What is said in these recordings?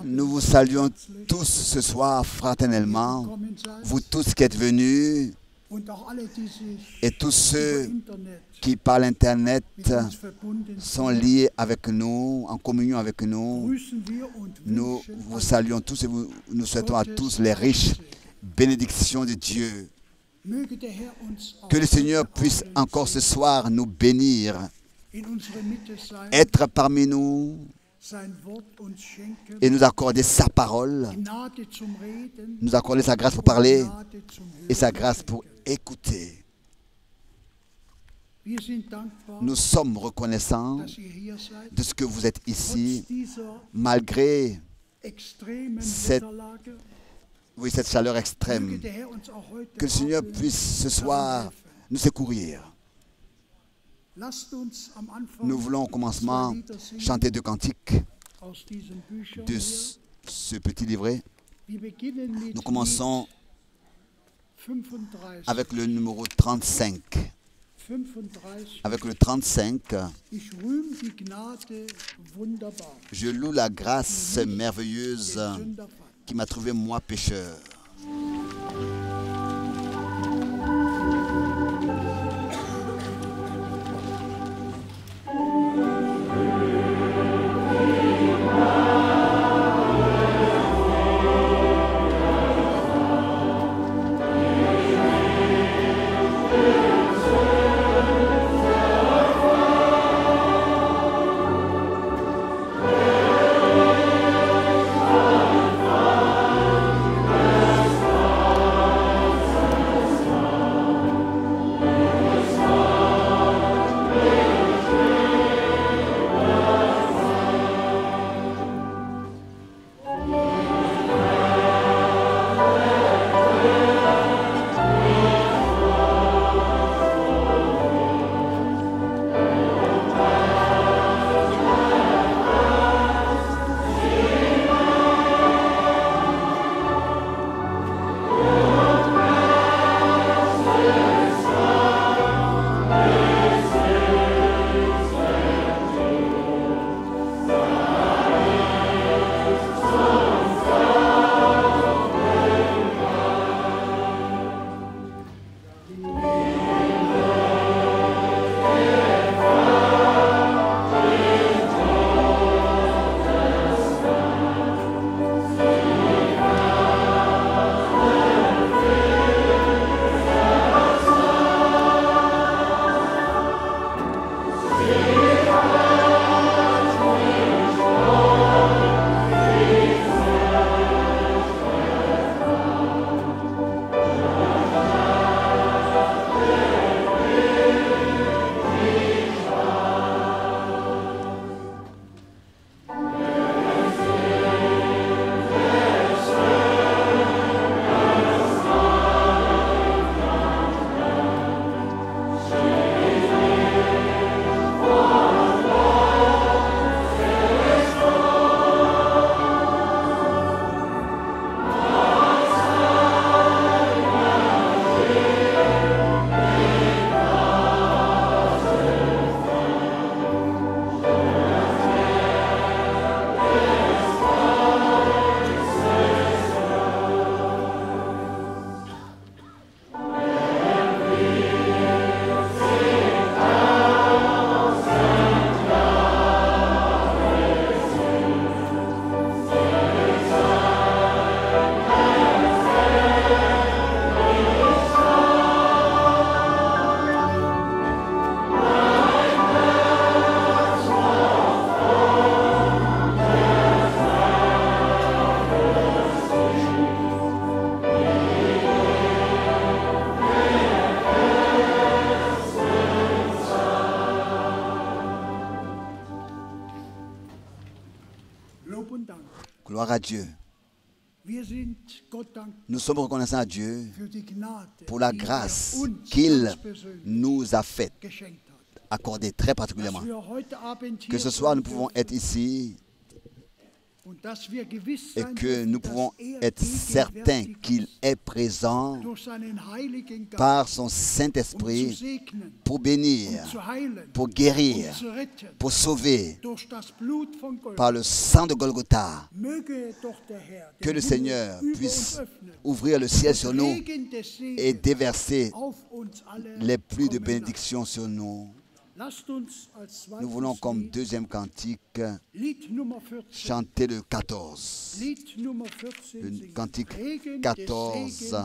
Nous vous saluons tous ce soir fraternellement, vous tous qui êtes venus et tous ceux qui par l'Internet sont liés avec nous, en communion avec nous. Nous vous saluons tous et nous souhaitons à tous les riches bénédictions de Dieu. Que le Seigneur puisse encore ce soir nous bénir, être parmi nous et nous accorder sa parole, nous accorder sa grâce pour parler et sa grâce pour écouter. Nous sommes reconnaissants de ce que vous êtes ici, malgré cette chaleur extrême. Que le Seigneur puisse ce soir nous secourir. Nous voulons au commencement chanter deux cantiques de ce petit livret. Nous commençons avec le numéro 35. Avec le 35, je loue la grâce merveilleuse qui m'a trouvé moi pécheur. Gloire à Dieu. Nous sommes reconnaissants à Dieu pour la grâce qu'il nous a faite, accordée très particulièrement. Que ce soir, nous pouvons être ici et que nous pouvons être certains qu'il est présent par son Saint-Esprit pour bénir, pour guérir, pour sauver par le sang de Golgotha. Que le Seigneur puisse ouvrir le ciel sur nous et déverser les pluies de bénédiction sur nous. Nous voulons comme deuxième cantique chanter le 14. Le cantique 14.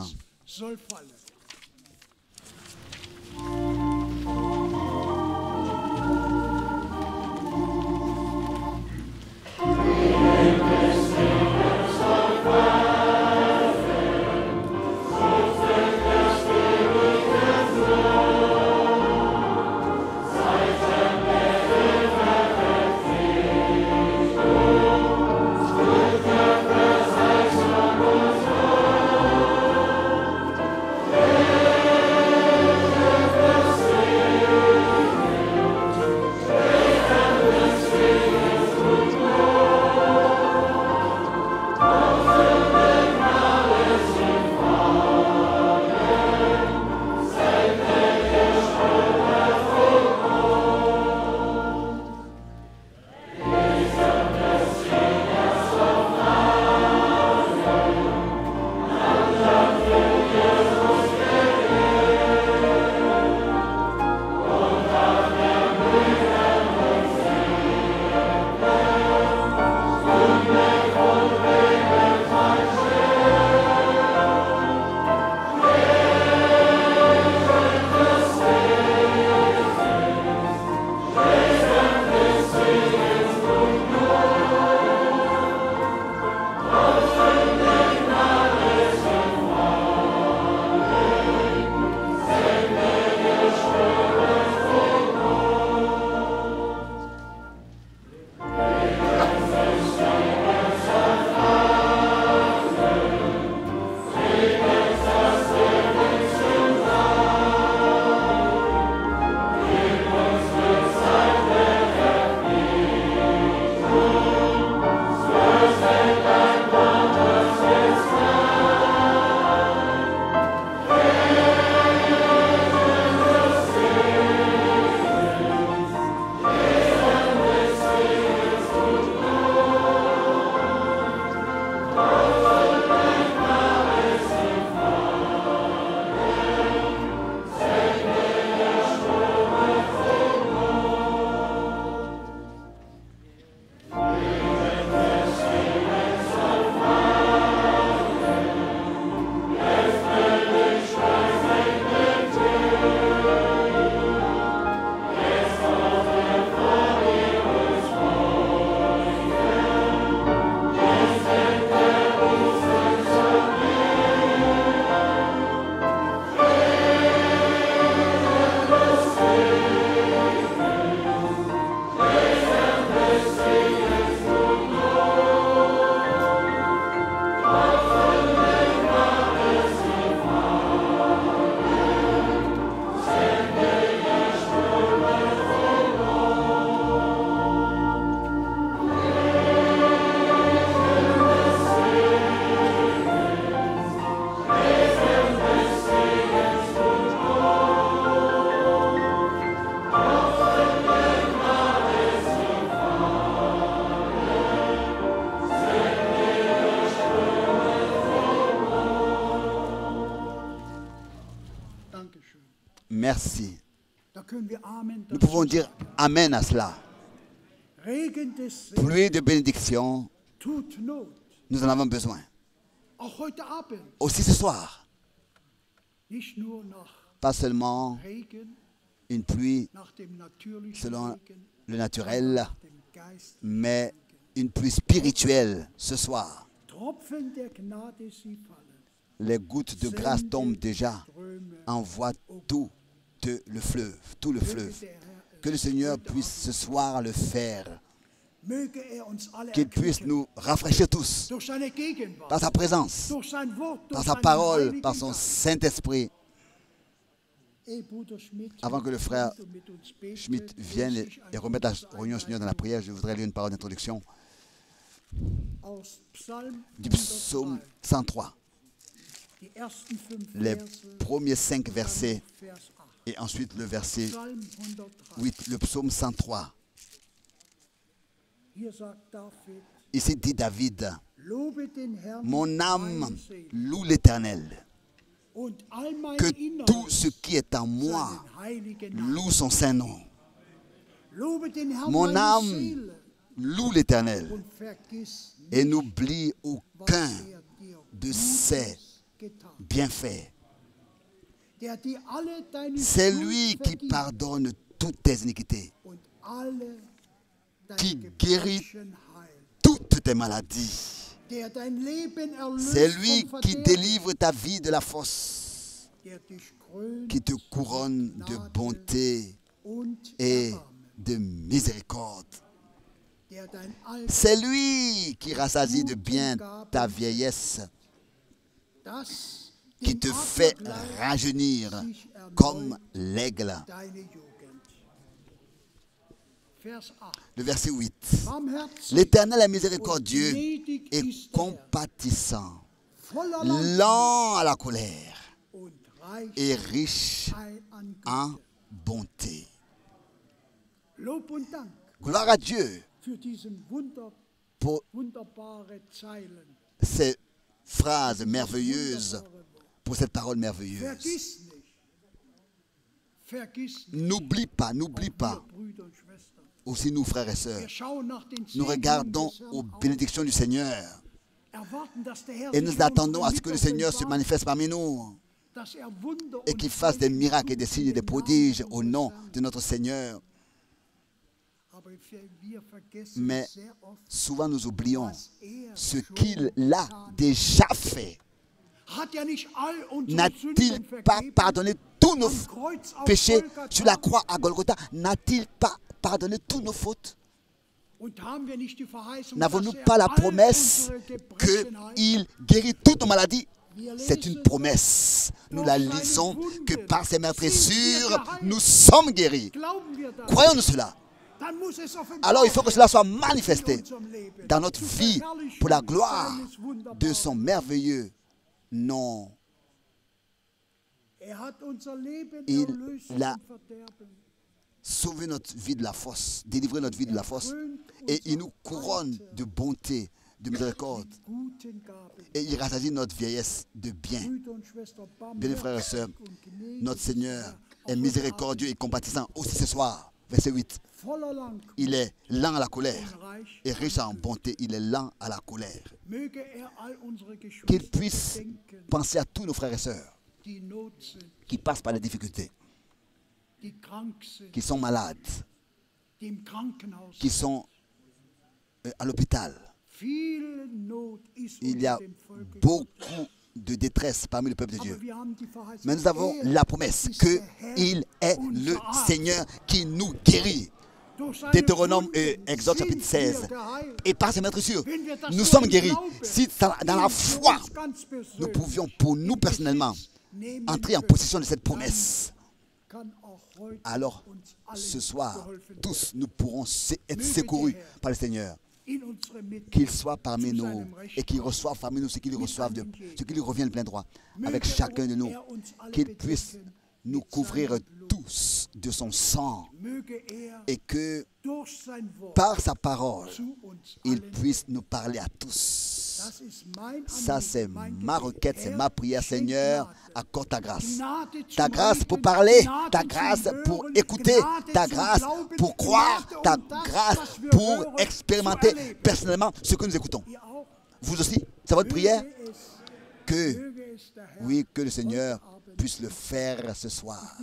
Merci. Nous pouvons dire Amen à cela. Pluie de bénédiction, nous en avons besoin. Aussi ce soir, pas seulement une pluie selon le naturel, mais une pluie spirituelle ce soir. Les gouttes de grâce tombent déjà, envoient tout le fleuve. Que le Seigneur puisse ce soir le faire. Qu'il puisse nous rafraîchir tous par sa présence, par sa parole, par son Saint-Esprit. Avant que le frère Schmidt vienne et remette la réunion Seigneur dans la prière, je voudrais lire une parole d'introduction. du psaume 103. Les premiers 5 versets et ensuite le verset 8, le psaume 103. Ici dit David, mon âme loue l'Éternel, que tout ce qui est en moi loue son saint nom. Mon âme loue l'Éternel et n'oublie aucun de ses bienfaits. C'est lui qui pardonne toutes tes iniquités, qui guérit toutes tes maladies. C'est lui qui délivre ta vie de la fosse, qui te couronne de bonté et de miséricorde. C'est lui qui rassasie de bien ta vieillesse, qui te fait rajeunir comme l'aigle. Le verset 8. L'Éternel est miséricordieux et compatissant, lent à la colère et riche en bonté. Gloire à Dieu pour ces phrases merveilleuses, pour cette parole merveilleuse. N'oublie pas, aussi nous frères et sœurs, nous regardons aux bénédictions du Seigneur et nous attendons à ce que le Seigneur se manifeste parmi nous et qu'il fasse des miracles et des signes et des prodiges au nom de notre Seigneur. Mais souvent nous oublions ce qu'il a déjà fait. N'a-t-il pas pardonné tous nos péchés sur la croix à Golgotha? N'a-t-il pas pardonné tous nos fautes? N'avons-nous pas la promesse qu'il guérit toutes nos maladies? C'est une promesse. Nous la lisons que par ses meurtrissures, nous sommes guéris. Croyons-nous cela? Alors il faut que cela soit manifesté dans notre vie pour la gloire de son merveilleux nom. Il a sauvé notre vie de la fosse, délivré notre vie de la fosse, et il nous couronne de bonté, de miséricorde, et il rassasie notre vieillesse de bien. Bien, frères et sœurs, notre Seigneur est miséricordieux et compatissant aussi ce soir. Verset 8. Il est lent à la colère et riche en bonté. Il est lent à la colère. Qu'il puisse penser à tous nos frères et sœurs qui passent par les difficultés, qui sont malades, qui sont à l'hôpital. Il y a beaucoup de détresse parmi le peuple de Dieu. Mais nous avons la promesse qu'il est le Seigneur qui nous guérit. Deutéronome et Exode chapitre 16. Et par ses meurtrissures, nous sommes guéris. Si dans la foi, nous pouvions pour nous personnellement entrer en possession de cette promesse, alors ce soir, tous nous pourrons être secourus par le Seigneur. Qu'il soit parmi nous et qu'il reçoive parmi nous ce qu'il reçoive, ce qui lui revient de plein droit, avec chacun de nous, qu'il puisse nous couvrir tous de son sang et que par sa parole, il puisse nous parler à tous. Ça, c'est ma requête, c'est ma prière. Seigneur, accorde ta grâce. Ta grâce pour parler, ta grâce pour écouter, ta grâce pour croire, ta grâce pour expérimenter personnellement ce que nous écoutons. Vous aussi, c'est votre prière? Oui, que le Seigneur puisse le faire ce soir.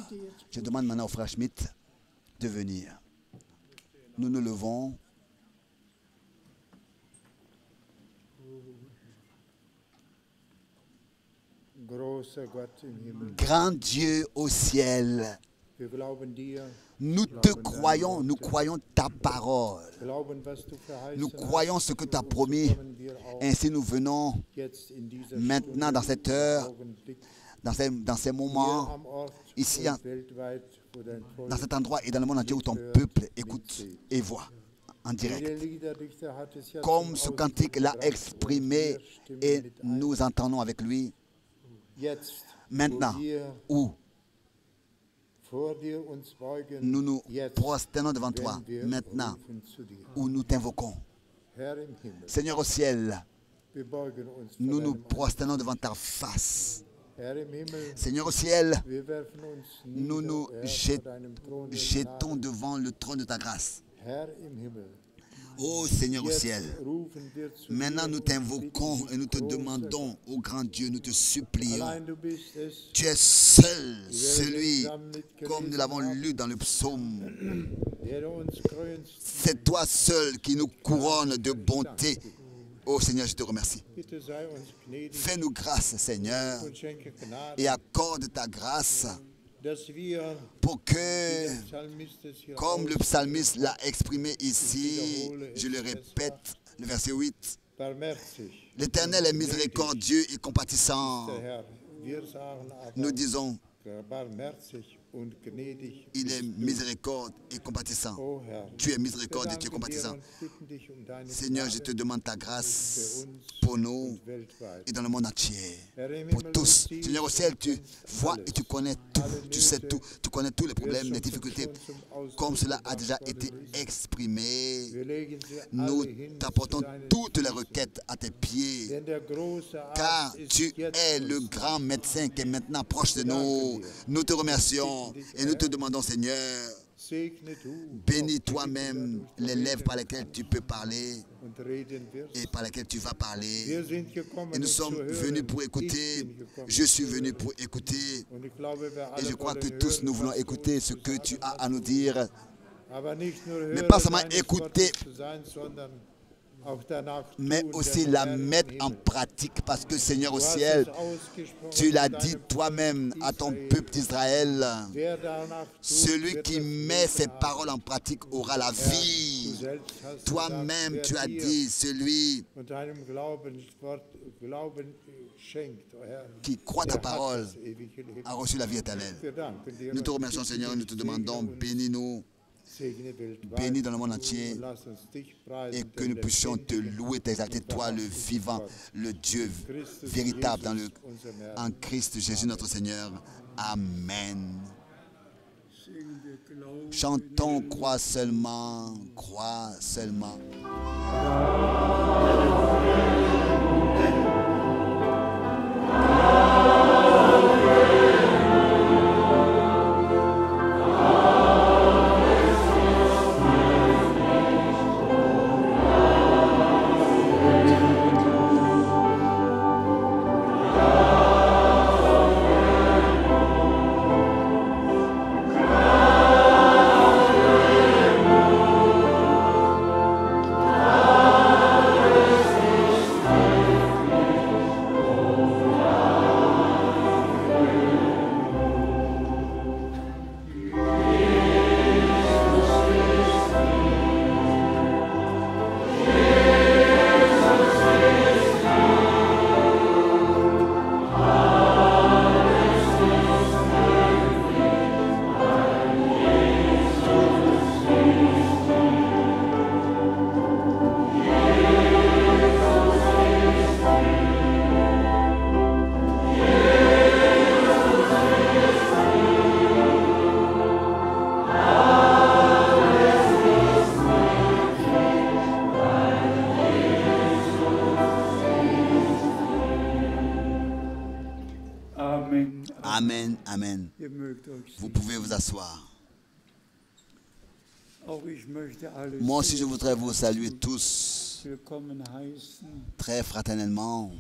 Je demande maintenant au frère Schmidt de venir. Nous nous levons. Grand Dieu au ciel, nous te croyons, nous croyons ta parole. Nous croyons ce que tu as promis. Ainsi nous venons maintenant dans cette heure, dans ces moments, ici, dans cet endroit et dans le monde entier où ton peuple écoute et voit en direct. Comme ce cantique l'a exprimé et nous entendons avec lui. Maintenant, où nous nous prosternons devant toi, maintenant, où nous t'invoquons. Seigneur au ciel, nous nous prosternons devant ta face. Seigneur au ciel, nous nous jetons devant le trône de ta grâce. Ô Seigneur au ciel, maintenant nous t'invoquons et nous te demandons, ô grand Dieu, nous te supplions. Tu es seul, celui, comme nous l'avons lu dans le psaume. C'est toi seul qui nous couronne de bonté. Ô Seigneur, je te remercie. Fais-nous grâce, Seigneur, et accorde ta grâce pour que, comme le psalmiste l'a exprimé ici, je le répète, le verset 8, l'Éternel est miséricordieux et compatissant. Nous disons, il est miséricorde et compatissant. Tu es miséricorde et tu es compatissant. Seigneur, je te demande ta grâce pour nous et dans le monde entier. Pour tous. Seigneur au ciel, tu vois et tu connais tout. Tu sais tout. Tu connais tous les problèmes, les difficultés. Comme cela a déjà été exprimé, nous t'apportons toutes les requêtes à tes pieds. Car tu es le grand médecin qui est maintenant proche de nous. Nous te remercions. Et nous te demandons, Seigneur, bénis toi-même les lèvres par lesquelles tu peux parler et par lesquelles tu vas parler. Et nous sommes venus pour écouter. Je suis venu pour écouter. Et je crois que tous nous voulons écouter ce que tu as à nous dire. Mais pas seulement écouter, mais aussi la mettre en pratique, parce que Seigneur au ciel, tu l'as dit toi-même à ton peuple d'Israël, celui qui met ses paroles en pratique aura la vie. Toi-même tu as dit, celui qui croit ta parole a reçu la vie éternelle. Nous te remercions, Seigneur, et nous te demandons, bénis-nous. Bénis dans le monde entier et que nous puissions te louer, t'exalter, toi le vivant, le Dieu véritable en Christ Jésus notre Seigneur. Amen. Chantons, crois seulement, crois seulement. Amen, amen. Vous pouvez vous asseoir. Moi aussi, je voudrais vous saluer tous très fraternellement.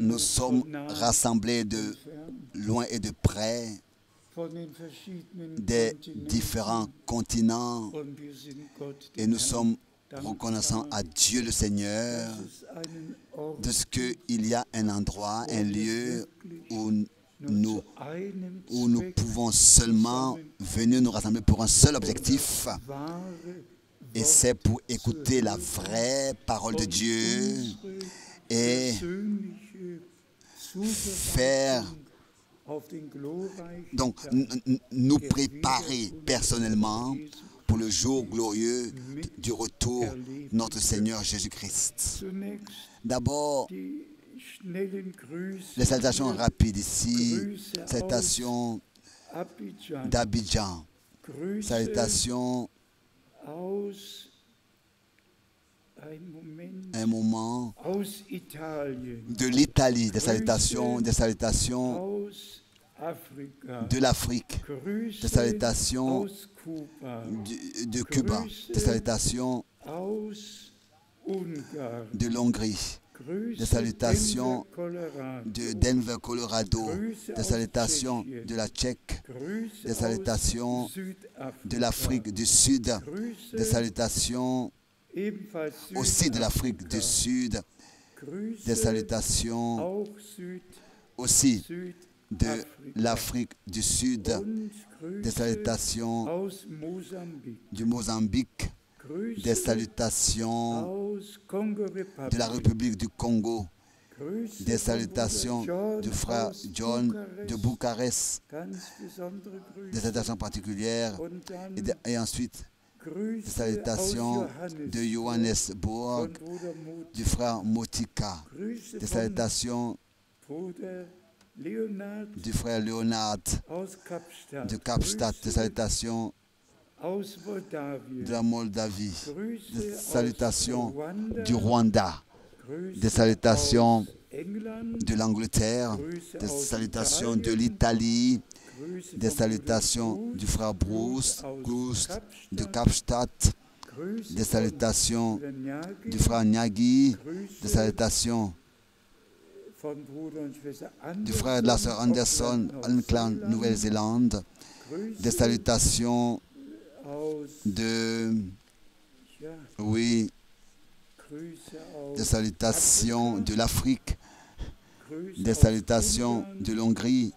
Nous sommes rassemblés de loin et de près, des différents continents, et nous sommes reconnaissants à Dieu le Seigneur de ce qu'il y a un endroit, un lieu où nous pouvons seulement venir nous rassembler pour un seul objectif, et c'est pour écouter la vraie parole de Dieu et faire, donc nous préparer personnellement pour le jour glorieux du retour de notre Seigneur Jésus-Christ. D'abord, les salutations rapides ici, salutations d'Abidjan, salutations, un moment, de l'Italie, des salutations de l'Afrique, des salutations de Cuba, des salutations de l'Hongrie, des salutations de Denver, Colorado, des salutations de la Tchèque, des salutations de l'Afrique du Sud, des salutations aussi de l'Afrique du Sud, des salutations aussi de l'Afrique du Sud, des salutations du Mozambique, des salutations de la République du Congo, des salutations du frère John de Bucarest, des salutations particulières, et ensuite des salutations de Johannesburg, du frère Motika, des salutations du frère Leonard de Kapstadt, des salutations de la Moldavie, des salutations du Rwanda, des salutations de l'Angleterre, des salutations de l'Italie, des salutations du frère Bruce de Kapstadt, des salutations du frère Nyagi, des salutations du frère et de la sœur Anderson, Auckland, Nouvelle-Zélande, des salutations de, oui, des salutations de l'Afrique, des salutations de l'Hongrie,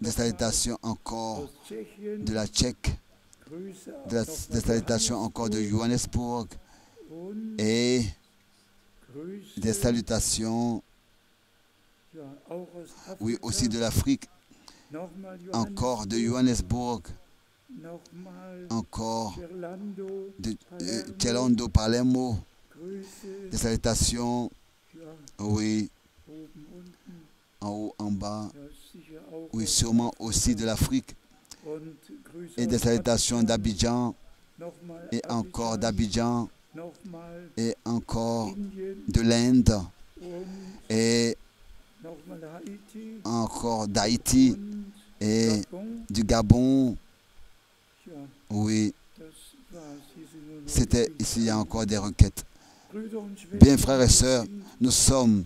des salutations encore de la Tchèque, des salutations encore de Johannesburg et des salutations, oui, aussi de l'Afrique, encore de Johannesburg, encore de Celando, Palermo, des salutations, oui, en haut, en bas, oui, sûrement aussi de l'Afrique, et des salutations d'Abidjan, et encore d'Abidjan, et encore de l'Inde, et encore d'Haïti, et du Gabon. Oui, c'était ici, il y a encore des requêtes. Bien, frères et sœurs, nous sommes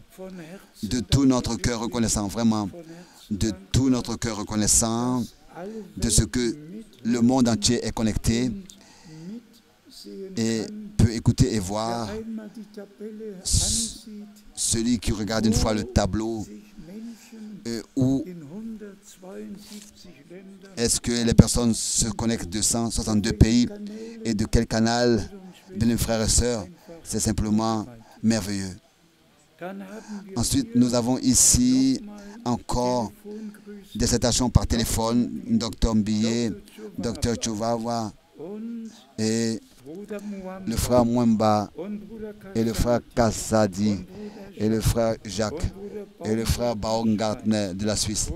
de tout notre cœur reconnaissants, vraiment, de tout notre cœur reconnaissants de ce que le monde entier est connecté et peut écouter et voir. Celui qui regarde une fois le tableau, où est-ce que les personnes se connectent de 162 pays et de quel canal, bien frères et sœurs, c'est simplement merveilleux. Ensuite, nous avons ici encore des salutations par téléphone, Dr Mbiye, Dr Chuvawa et le frère Mwemba et le frère Kassadi et le frère Jacques et le frère Baumgartner de la Suisse,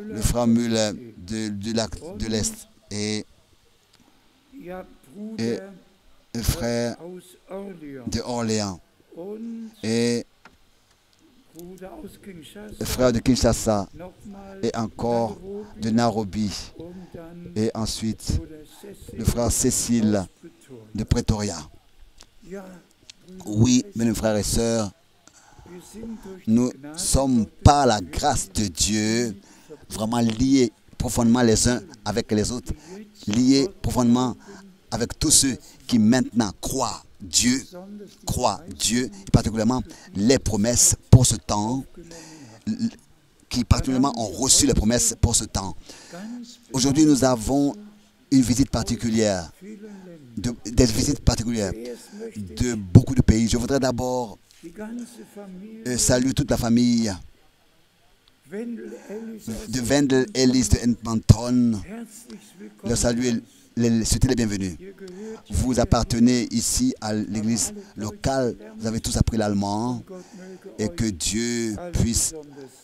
le frère Müller du lac de l'Est et le frère de Orléans et le frère de Kinshasa et encore de Nairobi et ensuite le frère Cécile de Pretoria. Oui, mes frères et sœurs, nous sommes par la grâce de Dieu vraiment liés profondément les uns avec les autres, liés profondément avec tous ceux qui maintenant croient Dieu, et particulièrement les promesses pour ce temps, qui particulièrement ont reçu les promesses pour ce temps. Aujourd'hui, nous avons une visite particulière, des visites particulières de beaucoup de pays. Je voudrais d'abord saluer toute la famille de Wendel Ellis de Edmonton, leur saluer souhaiter les bienvenus. Vous appartenez ici à l'église locale, vous avez tous appris l'allemand et que Dieu puisse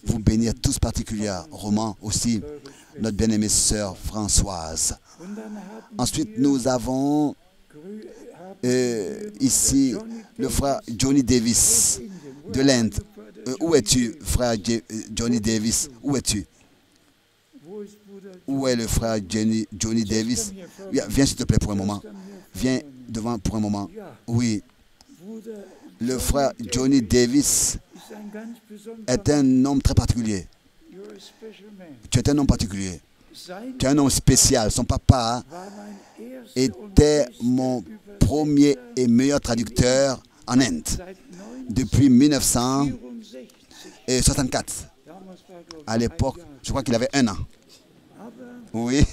vous bénir tous particulièrement aussi notre bien-aimée sœur Françoise. Ensuite, nous avons ici le frère Johnny Davis de l'Inde. Où es-tu, frère Johnny Davis? Où es-tu? Où est le frère Johnny Davis? Viens s'il te plaît pour un moment. Viens devant pour un moment. Oui. Le frère Johnny Davis est un homme très particulier. Tu es un homme particulier. Tu es un homme spécial. Son papa était mon premier et meilleur traducteur en Inde depuis 1964. À l'époque, je crois qu'il avait 1 an. Oui,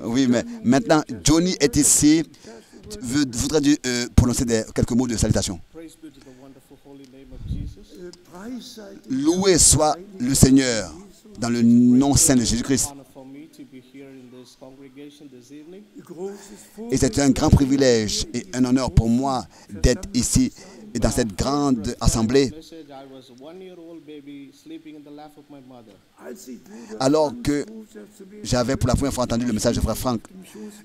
oui, mais maintenant, Johnny est ici. Voudrais prononcer quelques mots de salutation. Loué soit le Seigneur dans le nom saint de Jésus-Christ. Et c'est un grand privilège et un honneur pour moi d'être ici et dans cette grande assemblée. Alors que j'avais pour la première fois entendu le message de frère Franck,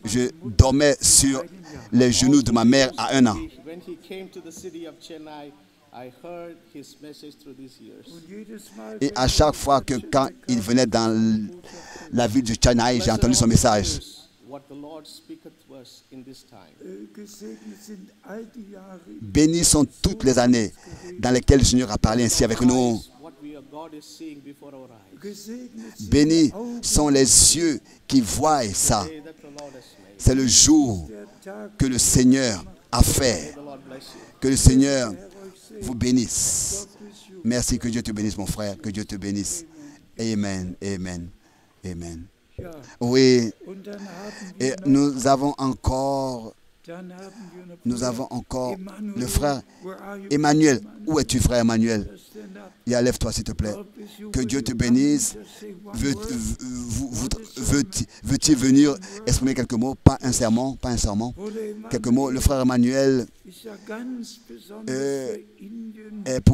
je dormais sur les genoux de ma mère à 1 an. Et à chaque fois que quand il venait dans la ville de Chennai, j'ai entendu son message. Bénis sont toutes les années dans lesquelles le Seigneur a parlé ainsi avec nous. Bénis sont les yeux qui voient ça. C'est le jour que le Seigneur a fait. Que le Seigneur vous bénisse. Merci, que Dieu te bénisse, mon frère. Que Dieu te bénisse. Amen, amen, amen. Oui, et nous avons encore le frère Emmanuel. Où es-tu, frère Emmanuel? Lève-toi, s'il te plaît. Que Dieu te bénisse. Veux-tu venir exprimer quelques mots? Pas un sermon, pas un sermon. Quelques mots. Le frère Emmanuel est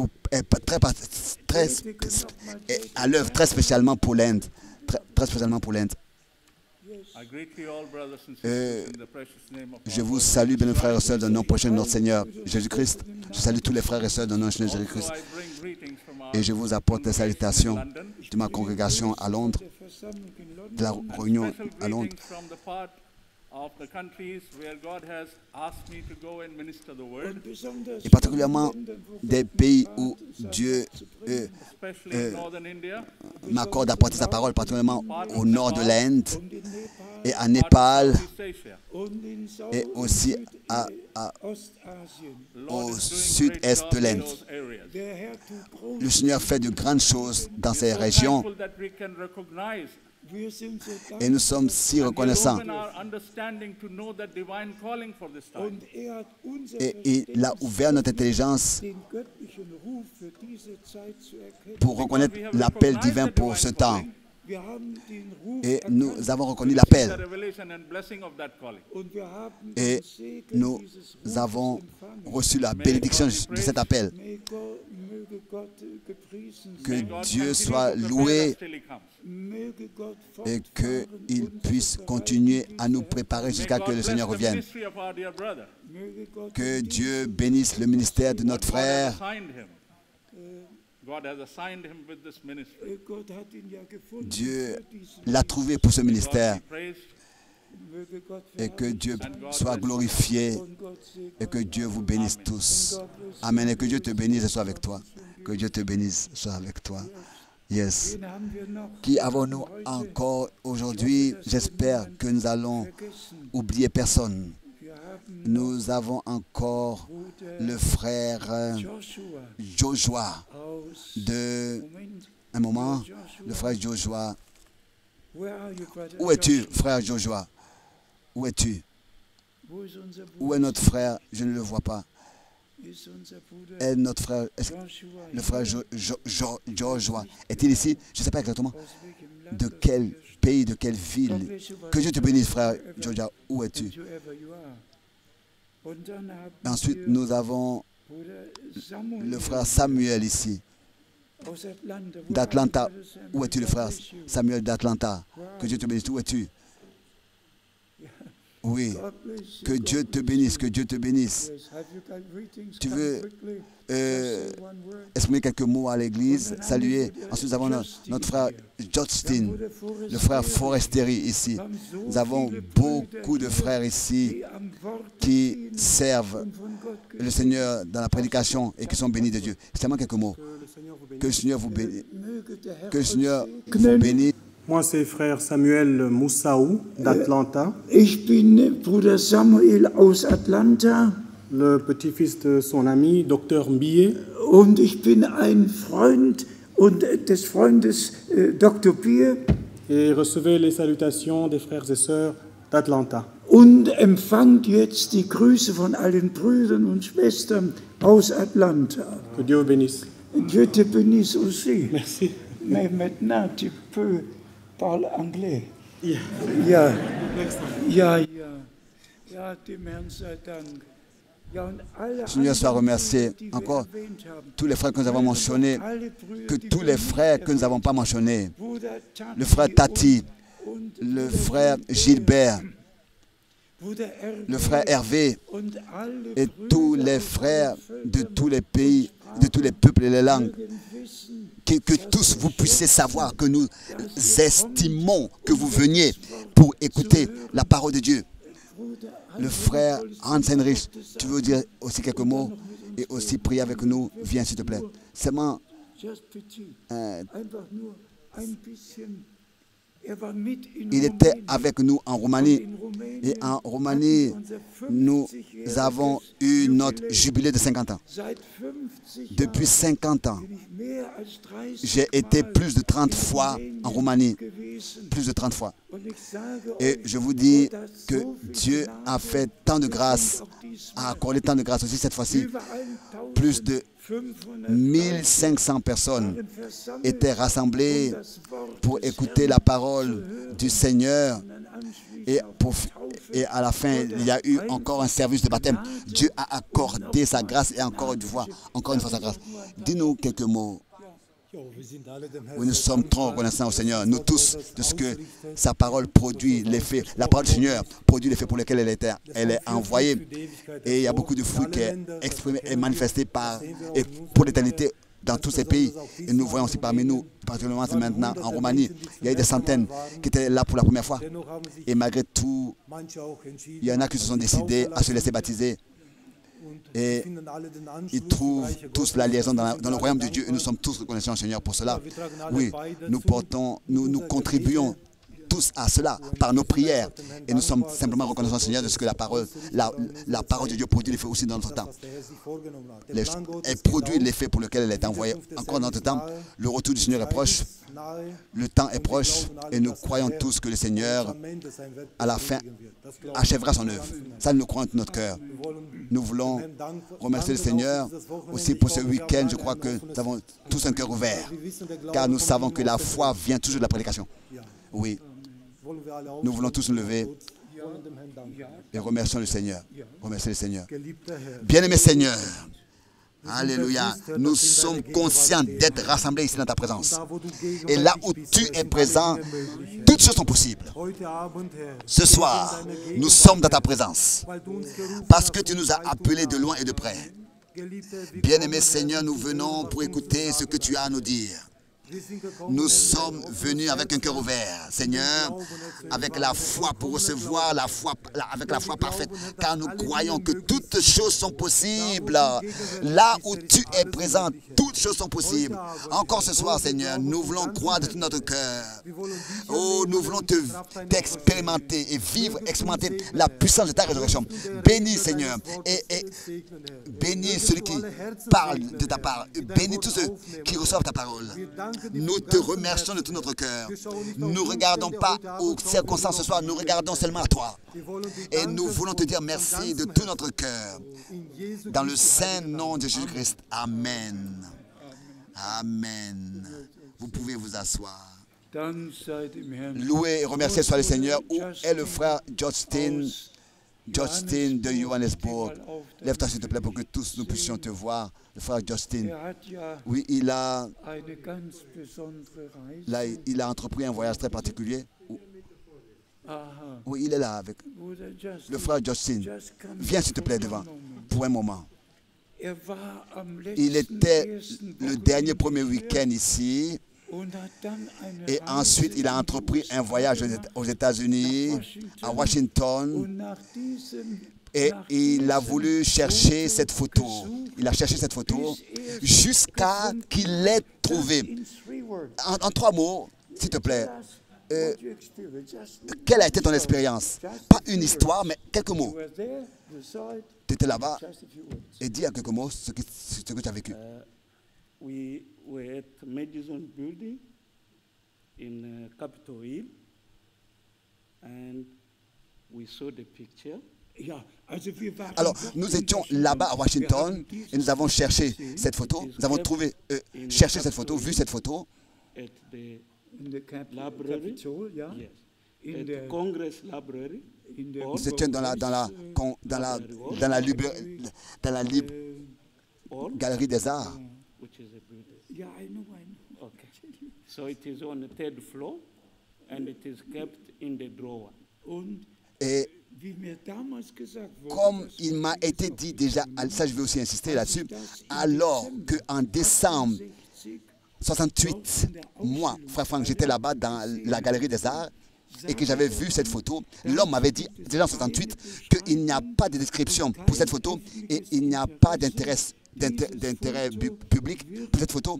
à l'œuvre très spécialement pour l'Inde. Très spécialement pour l'Inde. Je vous salue, bien frères et sœurs, dans le nom prochain de notre Seigneur Jésus-Christ. Je salue tous les frères et sœurs dans le nom de Jésus-Christ. Et je vous apporte les salutations de ma congrégation à Londres, de la réunion à Londres. Et particulièrement des pays où Dieu m'accorde d'apporter sa parole, particulièrement au nord de l'Inde et à Népal et aussi au sud-est de l'Inde. Le Seigneur fait de grandes choses dans ces régions. Et nous sommes si reconnaissants. Et il a ouvert notre intelligence pour reconnaître l'appel divin pour ce temps. Et nous avons reconnu l'appel. Et nous avons reçu la bénédiction de cet appel. Que Dieu soit loué et qu'il puisse continuer à nous préparer jusqu'à ce que le Seigneur revienne. Que Dieu bénisse le ministère de notre frère. Dieu l'a trouvé pour ce ministère. Et que Dieu soit glorifié et que Dieu vous bénisse tous. Amen. Et que Dieu te bénisse et soit avec toi. Que Dieu te bénisse et soit avec toi. Yes. Qui avons-nous encore aujourd'hui? J'espère que nous allons oublier personne. Nous avons encore le frère Joshua un moment, le frère Joshua. Où es-tu, frère Joshua? Où es-tu? Où est notre frère? Je ne le vois pas. est notre frère, le frère Joshua. Est-il ici? Je ne sais pas exactement de quel pays, de quelle ville. Que Dieu te bénisse, frère Joshua. Où es-tu? Ensuite, nous avons le frère Samuel ici, d'Atlanta. Où es-tu, le frère Samuel d'Atlanta? Que Dieu te bénisse. Où es-tu? Oui. Que Dieu te bénisse, que Dieu te bénisse. Tu veux exprimer quelques mots à l'église, saluer. Ensuite, nous avons notre frère Justin, le frère Forestieri ici. Nous avons beaucoup de frères ici qui servent le Seigneur dans la prédication et qui sont bénis de Dieu. Seulement quelques mots. Que le Seigneur vous bénisse. Que le Seigneur vous bénisse. Moi, c'est frère Samuel Moussaou d'Atlanta. Ich bin Bruder Samuel aus Atlanta. Le petit-fils de son ami, Dr. Mbie. Und ich bin ein Freund des Freundes Dr. Bier. Et recevez les salutations des frères et sœurs d'Atlanta. Und empfangt jetzt die Grüße von allen Brüdern und Schwestern aus Atlanta. Que Dieu vous bénisse. Dieu te bénisse aussi. Merci. Mais maintenant, tu peux parler anglais. Yeah. Ja, ja, ja. Ja, dem Herrn sei Dank. Seigneur soit remercié. Encore tous les frères que nous avons mentionnés, que tous les frères que nous n'avons pas mentionnés, le frère Tati, le frère Gilbert, le frère Hervé et tous les frères de tous les pays, de tous les peuples et les langues, que tous vous puissiez savoir que nous estimons que vous veniez pour écouter la parole de Dieu. Le frère Hans Heinrich, tu veux dire aussi quelques mots et aussi prier avec nous? Viens s'il te plaît. Seulement, il était avec nous en Roumanie. Et en Roumanie, nous avons eu notre jubilé de 50 ans. Depuis 50 ans, j'ai été plus de 30 fois en Roumanie. Plus de 30 fois. Et je vous dis que Dieu a fait tant de grâce, a accordé tant de grâce aussi cette fois-ci. Plus de 1500 personnes étaient rassemblées pour écouter la parole du Seigneur. Et à la fin, il y a eu encore un service de baptême. Dieu a accordé sa grâce et encore une fois sa grâce. Dis-nous quelques mots. Oui, nous sommes trop reconnaissants au Seigneur, nous tous, de ce que sa parole produit l'effet. La parole du Seigneur produit l'effet pour lequel elle est envoyée. Et il y a beaucoup de fruits qui est exprimé et manifesté et pour l'éternité dans tous ces pays. Et nous voyons aussi parmi nous, particulièrement maintenant en Roumanie, il y a eu des centaines qui étaient là pour la première fois. Et malgré tout, il y en a qui se sont décidés à se laisser baptiser. Et ils trouvent tous la liaison dans le royaume de Dieu et nous sommes tous reconnaissants au Seigneur pour cela. Oui, nous contribuons tous à cela par nos prières et nous sommes simplement reconnaissants au Seigneur de ce que la parole de Dieu produit l'effet aussi dans notre temps. Elle produit l'effet pour lequel elle est envoyée. Encore dans notre temps, le retour du Seigneur est proche, le temps est proche et nous croyons tous que le Seigneur, à la fin, achèvera son œuvre. Ça, nous croyons de notre cœur. Nous voulons remercier le Seigneur aussi pour ce week-end. Je crois que nous avons tous un cœur ouvert, car nous savons que la foi vient toujours de la prédication. Oui, nous voulons tous nous lever et remercions le Seigneur. Remercier le Seigneur. Bien-aimé Seigneur, alléluia, nous sommes conscients d'être rassemblés ici dans ta présence. Et là où tu es présent, toutes choses sont possibles. Ce soir, nous sommes dans ta présence parce que tu nous as appelés de loin et de près. Bien-aimé Seigneur, nous venons pour écouter ce que tu as à nous dire. Nous sommes venus avec un cœur ouvert, Seigneur, avec la foi pour recevoir avec la foi parfaite, car nous croyons que toutes choses sont possibles. Là où tu es présent, toutes toutes choses sont possibles. Encore ce soir, Seigneur, nous voulons croire de tout notre cœur. Oh, nous voulons t'expérimenter et vivre, expérimenter la puissance de ta résurrection. Bénis, Seigneur, et bénis celui qui parle de ta part. Bénis tous ceux qui reçoivent ta parole. Nous te remercions de tout notre cœur. Nous ne regardons pas aux circonstances ce soir, nous regardons seulement à toi. Et nous voulons te dire merci de tout notre cœur. Dans le saint nom de Jésus-Christ. Amen. Amen. Vous pouvez vous asseoir. Loué et remercié soit le Seigneur. Où est le frère Justin de Johannesburg? Lève-toi s'il te plaît pour que tous nous puissions te voir. Le frère Justin. Oui, il a entrepris un voyage très particulier. Oui, il est là avec le frère Justin. Viens s'il te plaît devant pour un moment. Il était le dernier premier week-end ici. Et ensuite, il a entrepris un voyage aux États-Unis, à Washington. Et il a voulu chercher cette photo. Il a cherché cette photo jusqu'à qu'il l'ait trouvée. En 3 mots, s'il te plaît. Quelle a été ton expérience? Pas une histoire, mais quelques mots. Tu étais là-bas et dis en quelques mots ce que tu as vécu. We were at Madison Building in Capitol Hill, and we saw the picture. Alors, nous étions là-bas à Washington et nous avons cherché cette photo. Nous avons trouvé, cherché cette photo, vu cette photo. At the library, yes. At the Congress Library. Nous étions dans la Galerie des Arts. Which is a building. Yeah, I know. Okay. So it is on the 3rd floor, and it is kept in the drawer. Et comme il m'a été dit déjà, ça je vais aussi insister là-dessus, alors qu'en décembre 68, moi, frère Franck, j'étais là-bas dans la Galerie des Arts et que j'avais vu cette photo, l'homme m'avait dit déjà en 68 qu'il n'y a pas de description pour cette photo et il n'y a pas d'intérêt public pour cette photo.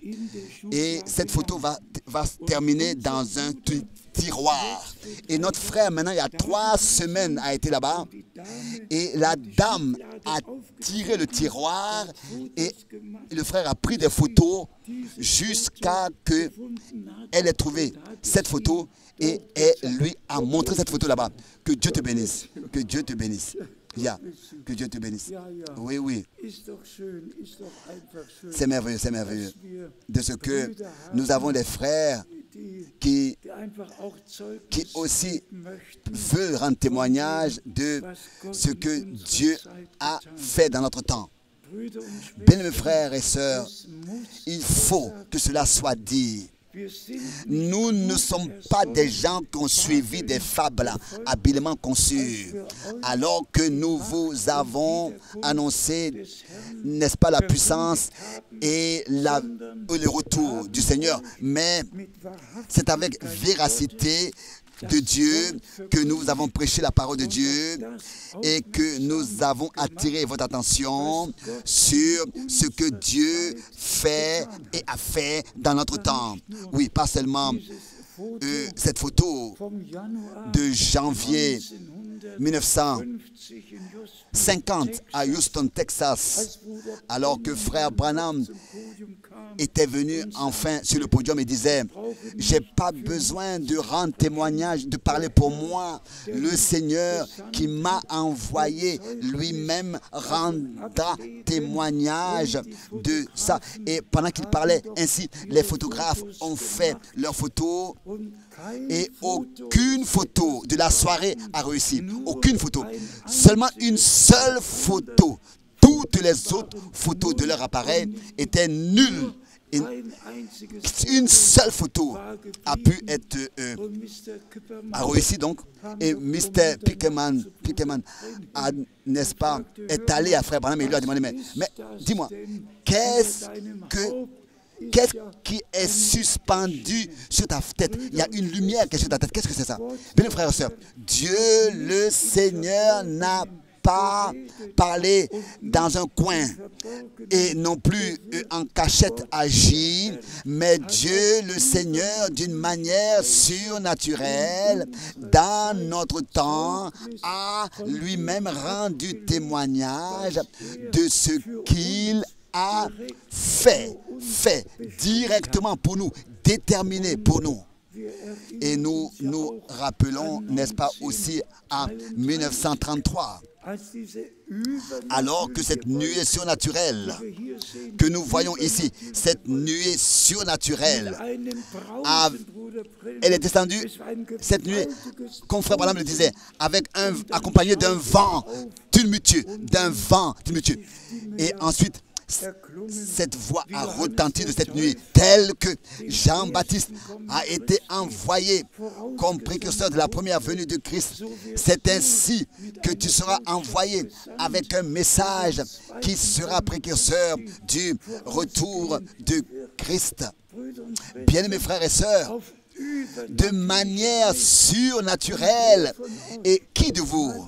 Et cette photo va se terminer dans un tiroir. Et notre frère, maintenant, il y a 3 semaines, a été là-bas. Et la dame a tiré le tiroir et le frère a pris des photos jusqu'à ce qu'elle ait trouvé cette photo et elle lui a montré cette photo là-bas. Que Dieu te bénisse. Que Dieu te bénisse. Que Dieu te bénisse. Oui, oui. C'est merveilleux, c'est merveilleux. De ce que nous avons des frères qui aussi veulent rendre témoignage de ce que Dieu a fait dans notre temps. Bien-aimés frères et sœurs, il faut que cela soit dit. Nous ne sommes pas des gens qui ont suivi des fables habilement conçues, alors que nous vous avons annoncé, n'est-ce pas, la puissance et le retour du Seigneur. Mais c'est avec véracité de Dieu que nous avons prêché la parole de Dieu et que nous avons attiré votre attention sur ce que Dieu fait et a fait dans notre temps. Oui, pas seulement cette photo de janvier 1950 à Houston, Texas, alors que frère Branham était venu enfin sur le podium et disait « J'ai pas besoin de rendre témoignage, de parler pour moi. Le Seigneur qui m'a envoyé lui-même rendra témoignage de ça. » Et pendant qu'il parlait ainsi, les photographes ont fait leurs photos et aucune photo de la soirée a réussi. Aucune photo. Seulement une seule photo. Toutes les autres photos de leur appareil étaient nulles. Une seule photo a pu être a réussi donc. Et Mr. Pickerman n'est-ce pas, est allé à Frère Branham et il lui a demandé, mais dis-moi, qu'est-ce qui est suspendu sur ta tête? Il y a une lumière qui est sur ta tête. Qu'est-ce que c'est ça? Bien, frères et sœurs, Dieu le Seigneur n'a pas parler dans un coin et non plus en cachette agit, mais Dieu le Seigneur d'une manière surnaturelle dans notre temps a lui-même rendu témoignage de ce qu'il a fait directement pour nous, déterminé pour nous. Et nous nous rappelons, n'est-ce pas, aussi à 1933, alors que cette nuée surnaturelle que nous voyons ici, cette nuée surnaturelle, elle est descendue, cette nuée, comme Frère Branham le disait, accompagnée d'un vent tumultueux, Et ensuite, cette voix a retenti de cette nuit, telle que Jean-Baptiste a été envoyé comme précurseur de la première venue de Christ. C'est ainsi que tu seras envoyé avec un message qui sera précurseur du retour de Christ. Bien-aimés frères et sœurs, de manière surnaturelle. Et qui de vous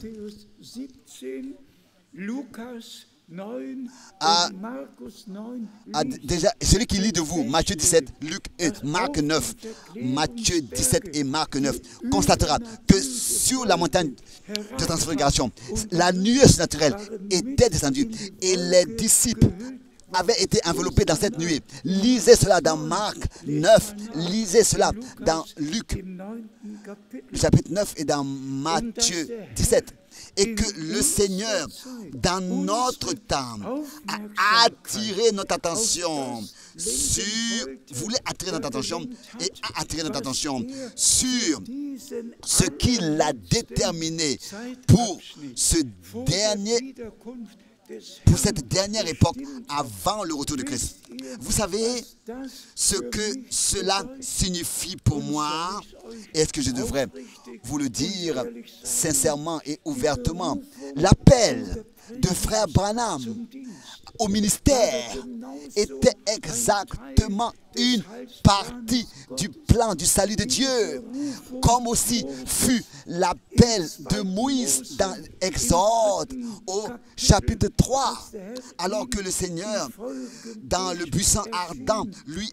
déjà, celui qui lit de vous, Matthieu 17, Luc 1, Marc 9, Matthieu 17 et Marc 9, constatera que sur la montagne de transfiguration, la nuée surnaturelle était descendue et les disciples avaient été enveloppés dans cette nuée. Lisez cela dans Marc 9, lisez cela dans Luc chapitre 9 et dans Matthieu 17. Et que le Seigneur, dans notre temps, a attiré notre attention voulait attirer notre attention et a attiré notre attention sur ce qu'il a déterminé pour cette dernière époque avant le retour de Christ. Vous savez ce que cela signifie pour moi? Est-ce que je devrais vous le dire sincèrement et ouvertement? L'appel de Frère Branham au ministère était exactement une partie du plan du salut de Dieu, comme aussi fut l'appel de Moïse dans Exode au chapitre 3, alors que le Seigneur, dans le buisson ardent, lui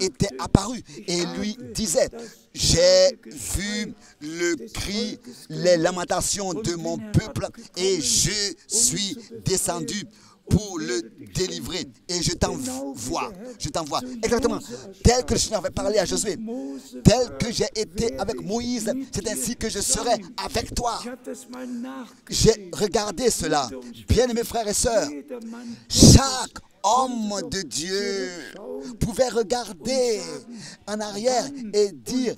était apparu et lui disait: j'ai vu le cri, les lamentations de mon peuple et je suis descendu pour le délivrer. Et je t'envoie. Exactement. Tel que le Seigneur avait parlé à Josué, tel que j'ai été avec Moïse, c'est ainsi que je serai avec toi. J'ai regardé cela. Bien-aimés frères et sœurs, chaque homme de Dieu pouvait regarder en arrière et dire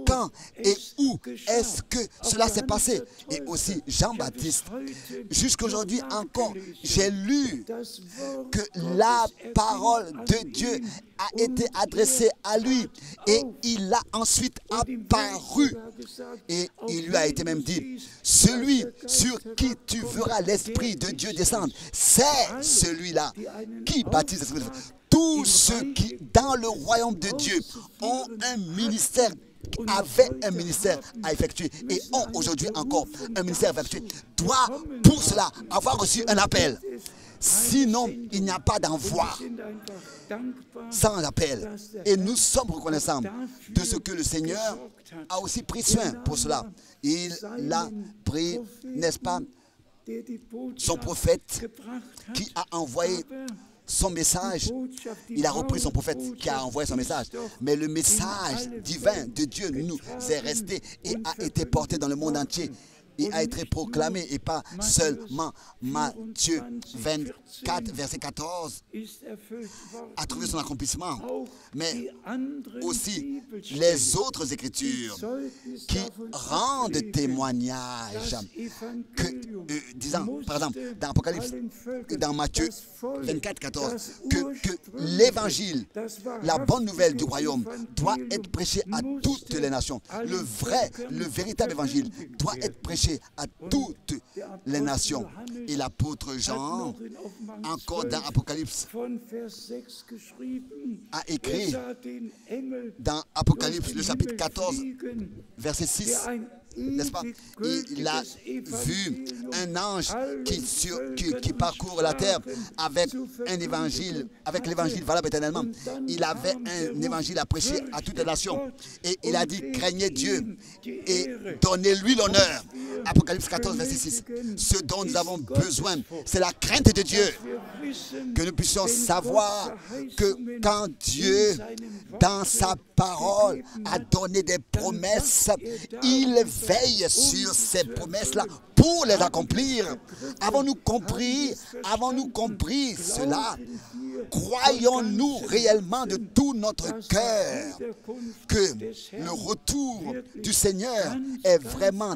quand et où est-ce que cela s'est passé. Et aussi Jean-Baptiste. Jusqu'aujourd'hui encore, j'ai lu que la parole de Dieu a été adressée à lui et il a ensuite apparu. Et il lui a été même dit: celui sur qui tu verras l'Esprit de Dieu descendre, c'est celui-là qui baptise l'Esprit de Dieu. Tous ceux qui, dans le royaume de Dieu, ont un ministère, avaient un ministère à effectuer et ont aujourd'hui encore un ministère à effectuer, doivent pour cela avoir reçu un appel. Sinon, il n'y a pas d'envoi sans appel. Et nous sommes reconnaissants de ce que le Seigneur a aussi pris soin pour cela. Il l'a pris, n'est-ce pas, son prophète qui a envoyé son message. Il a repris son prophète qui a envoyé son message. Mais le message divin de Dieu nous est resté et a été porté dans le monde entier. Et a été proclamé, et pas seulement Matthieu 24, verset 14, a trouvé son accomplissement, mais aussi les autres Écritures qui rendent témoignage que, disant, par exemple, dans Apocalypse, dans Matthieu 24, 14, que l'Évangile, la bonne nouvelle du royaume, doit être prêché à toutes les nations. Le véritable Évangile doit être prêché à toutes les nations. Et l'apôtre Jean, encore dans Apocalypse, a écrit dans Apocalypse, le chapitre 14, verset 6, n'est-ce pas? Il a vu un ange qui parcourt la terre avec un évangile, avec l'évangile valable éternellement. Il avait un évangile à prêcher à toutes les nations. Et il a dit, craignez Dieu et donnez-lui l'honneur. Apocalypse 14, verset 6. Ce dont nous avons besoin, c'est la crainte de Dieu. Que nous puissions savoir que quand Dieu, dans sa parole, a donné des promesses, il veille sur ces promesses-là pour les accomplir. Avons-nous compris cela? Croyons-nous réellement de tout notre cœur que le retour du Seigneur est vraiment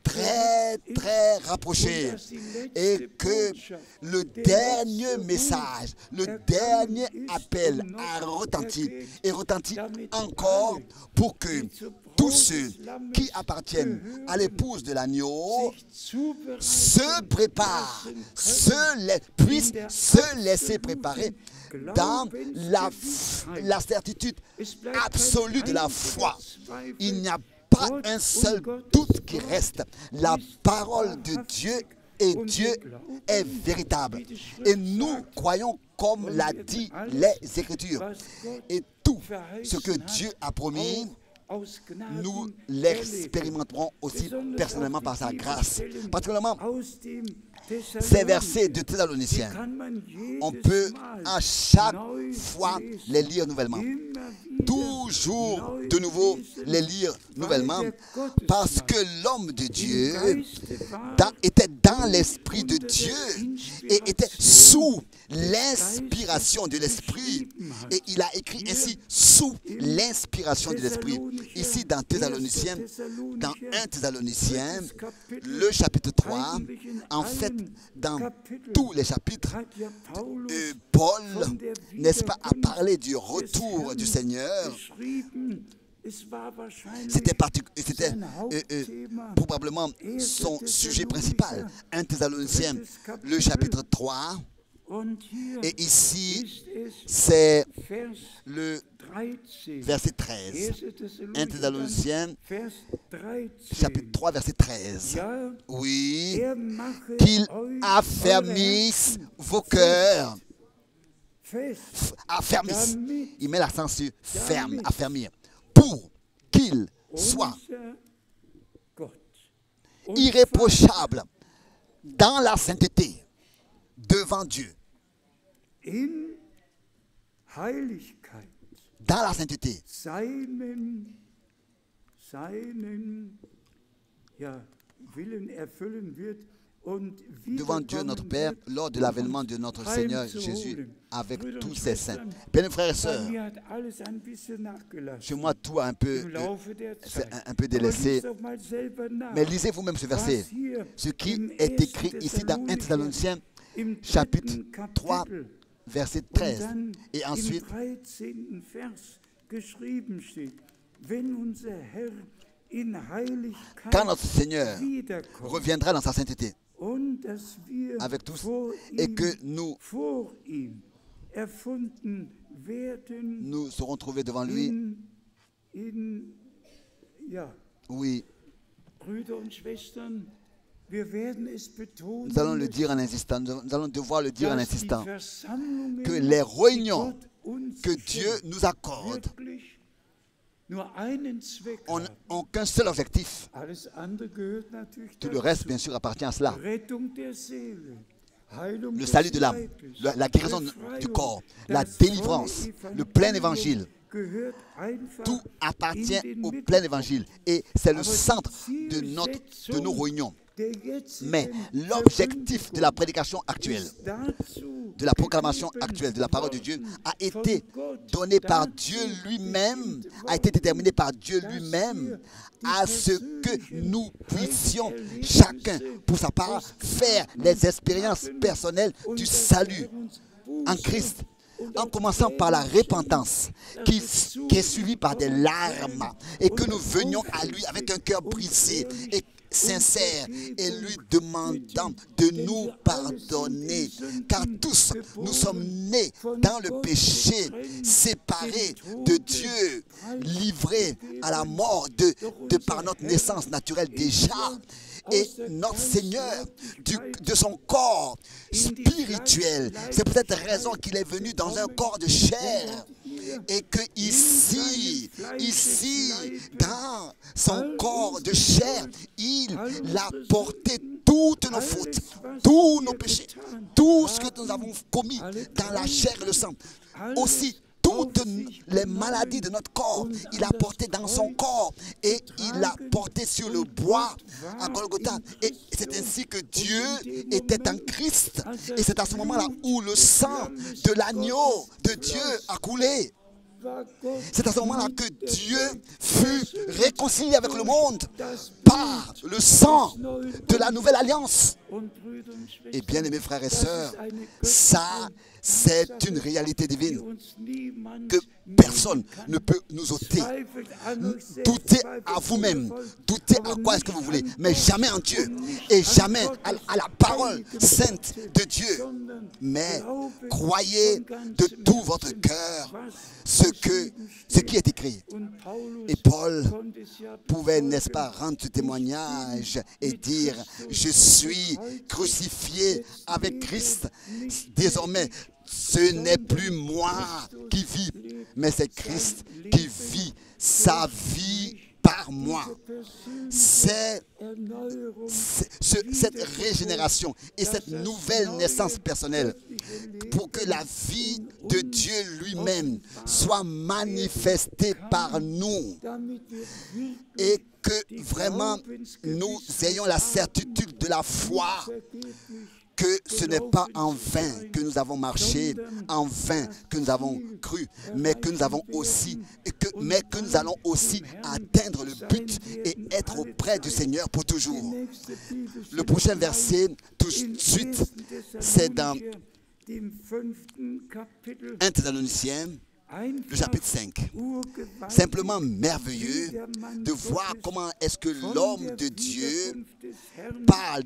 très, très rapproché et que le dernier message, le dernier appel a retenti et retentit encore pour que tous ceux qui appartiennent à l'épouse de l'agneau se préparent, puissent se laisser préparer dans la certitude absolue de la foi. Il n'y a pas un seul doute qui reste. La parole de Dieu et Dieu est véritable. Et nous croyons comme l'a dit les Écritures. Et tout ce que Dieu a promis, nous l'expérimenterons aussi personnellement par sa grâce. Particulièrement, ces versets de Thessaloniciens, on peut à chaque fois les lire nouvellement. Toujours de nouveau les lire nouvellement, parce que l'homme de Dieu était dans l'esprit de Dieu et était sous l'inspiration de l'esprit. Et il a écrit ainsi sous l'inspiration de l'esprit. Ici dans Thessaloniciens, dans 1 Thessaloniciens, le chapitre 3, en fait, dans tous les chapitres, Paul, n'est-ce pas, a parlé du retour du Seigneur. C'était probablement son sujet principal. 1 Thessaloniciens, le chapitre 3. Et ici, c'est le verset 13. 1 Thessaloniciens, chapitre 3, verset 13. Oui, qu'il affermisse vos cœurs. Affermisse. Il met l'accent sur ferme, affermir. Pour qu'il soit irréprochable dans la sainteté devant Dieu. Dans la sainteté. Devant Dieu notre Père, lors de l'avènement de notre Seigneur Jésus avec tous ses saints. Bien, frères et sœurs, chez moi tout a un peu délaissé. Mais lisez vous-même ce verset. Ce qui est écrit ici dans 1 Thessaloniciens, chapitre 3, verset 13. Et ensuite, quand notre Seigneur reviendra dans sa sainteté avec tous et que nous serons trouvés devant lui. Oui. Nous allons le dire en insistant, nous allons devoir le dire en insistant, que les réunions que Dieu nous accorde n'ont qu'un seul objectif. Tout le reste, bien sûr, appartient à cela. Le salut de l'âme, la guérison du corps, la délivrance, le plein évangile. Tout appartient au plein évangile et c'est le centre de nos réunions. Mais l'objectif de la prédication actuelle, de la proclamation actuelle de la parole de Dieu a été donné par Dieu lui-même, a été déterminé par Dieu lui-même à ce que nous puissions chacun pour sa part faire les expériences personnelles du salut en Christ. En commençant par la repentance qui est suivie par des larmes et que nous venions à lui avec un cœur brisé sincère et lui demandant de nous pardonner, car tous nous sommes nés dans le péché, séparés de Dieu, livrés à la mort de par notre naissance naturelle déjà. Et notre Seigneur, de son corps spirituel, c'est pour cette raison qu'il est venu dans un corps de chair. Et que ici, dans son corps de chair, il a porté toutes nos fautes, tous nos péchés, tout ce que nous avons commis dans la chair et le sang. Aussi, toutes les maladies de notre corps, il a porté dans son corps et il l'a porté sur le bois à Golgotha. Et c'est ainsi que Dieu était en Christ. Et c'est à ce moment-là où le sang de l'agneau de Dieu a coulé. C'est à ce moment-là que Dieu fut réconcilié avec le monde par le sang de la nouvelle alliance. Et bien aimés frères et sœurs, ça c'est une réalité divine que personne ne peut nous ôter. Doutez à vous-même, doutez à quoi est-ce que vous voulez, mais jamais en Dieu et jamais à la parole sainte de Dieu. Mais croyez de tout votre cœur ce qui est écrit. Et Paul pouvait, n'est-ce pas, rendre ce témoignage et dire: je suis crucifié avec Christ. Désormais, ce n'est plus moi qui vis, mais c'est Christ qui vit sa vie par moi. C'est cette régénération et cette nouvelle naissance personnelle pour que la vie de Dieu lui-même soit manifestée par nous et que vraiment nous ayons la certitude de la foi que ce n'est pas en vain que nous avons marché, en vain que nous avons cru, mais que nous avons aussi, mais que nous allons aussi atteindre le but et être auprès du Seigneur pour toujours. Le prochain verset, tout de suite, c'est dans 1 Thessaloniciens, le chapitre 5. Simplement merveilleux de voir comment est-ce que l'homme de Dieu a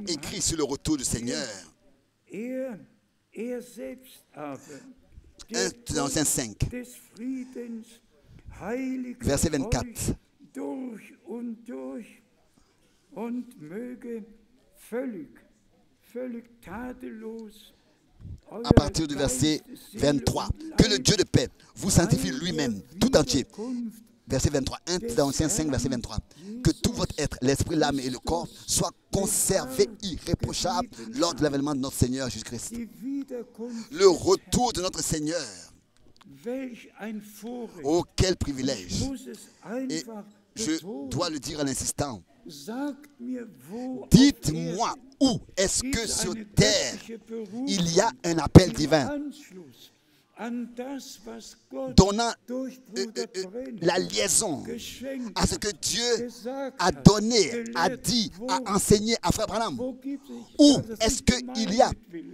écrit sur le retour du Seigneur. 1 Thessaloniciens 5, verset 24. À partir du verset 23, que le Dieu de paix vous sanctifie lui-même, tout entier. Verset 23, 1 Thessaloniciens 5, verset 23. Que tout votre être, l'esprit, l'âme et le corps soient conservés irréprochables lors de l'avènement de notre Seigneur Jésus-Christ. Le retour de notre Seigneur. Oh, quel privilège! Et je dois le dire en insistant. Dites-moi où est-ce que sur terre il y a un appel divin donnant la liaison à ce que Dieu a donné, a dit, a enseigné à Frère Branham. Où est-ce qu'il y a,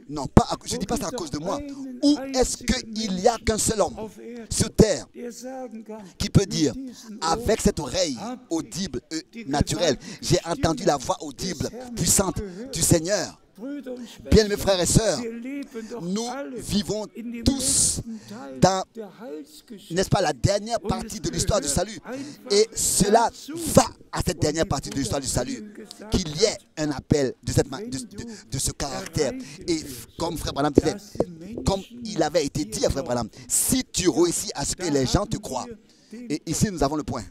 non pas, je ne dis pas ça à cause de moi, où est-ce qu'il y a qu'un seul homme sur terre qui peut dire, avec cette oreille audible, naturelle, j'ai entendu la voix audible, puissante du Seigneur. Bien mes frères et sœurs, nous vivons tous dans, n'est-ce pas, la dernière partie de l'histoire du salut. Et cela va à cette dernière partie de l'histoire du salut, qu'il y ait un appel de ce caractère. Et comme Frère Branham disait, comme il avait été dit à Frère Branham, si tu réussis à ce que les gens te croient, et ici nous avons le point,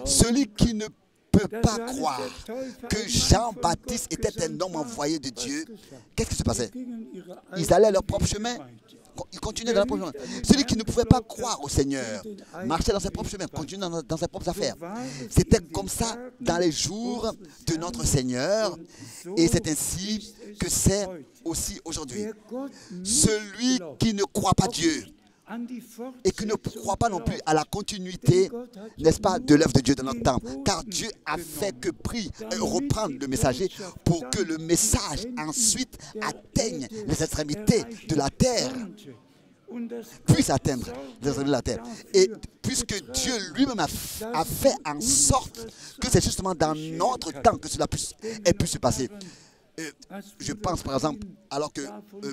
celui qui ne peut pas croire que Jean-Baptiste était un homme envoyé de Dieu, qu'est-ce qui se passait? Ils allaient leur propre chemin. Ils continuaient dans leur propre chemin. Celui qui ne pouvait pas croire au Seigneur marchait dans ses propres chemins, continuait dans ses propres affaires. C'était comme ça dans les jours de notre Seigneur et c'est ainsi que c'est aussi aujourd'hui. Celui qui ne croit pas Dieu et qui ne croit pas non plus à la continuité, n'est-ce pas, de l'œuvre de Dieu dans notre temps. Car Dieu a fait que reprendre le messager pour que le message ensuite atteigne les extrémités de la terre. puisse atteindre les extrémités de la terre. Et puisque Dieu lui-même a fait en sorte que c'est justement dans notre temps que cela ait pu se passer. Je pense par exemple, alors que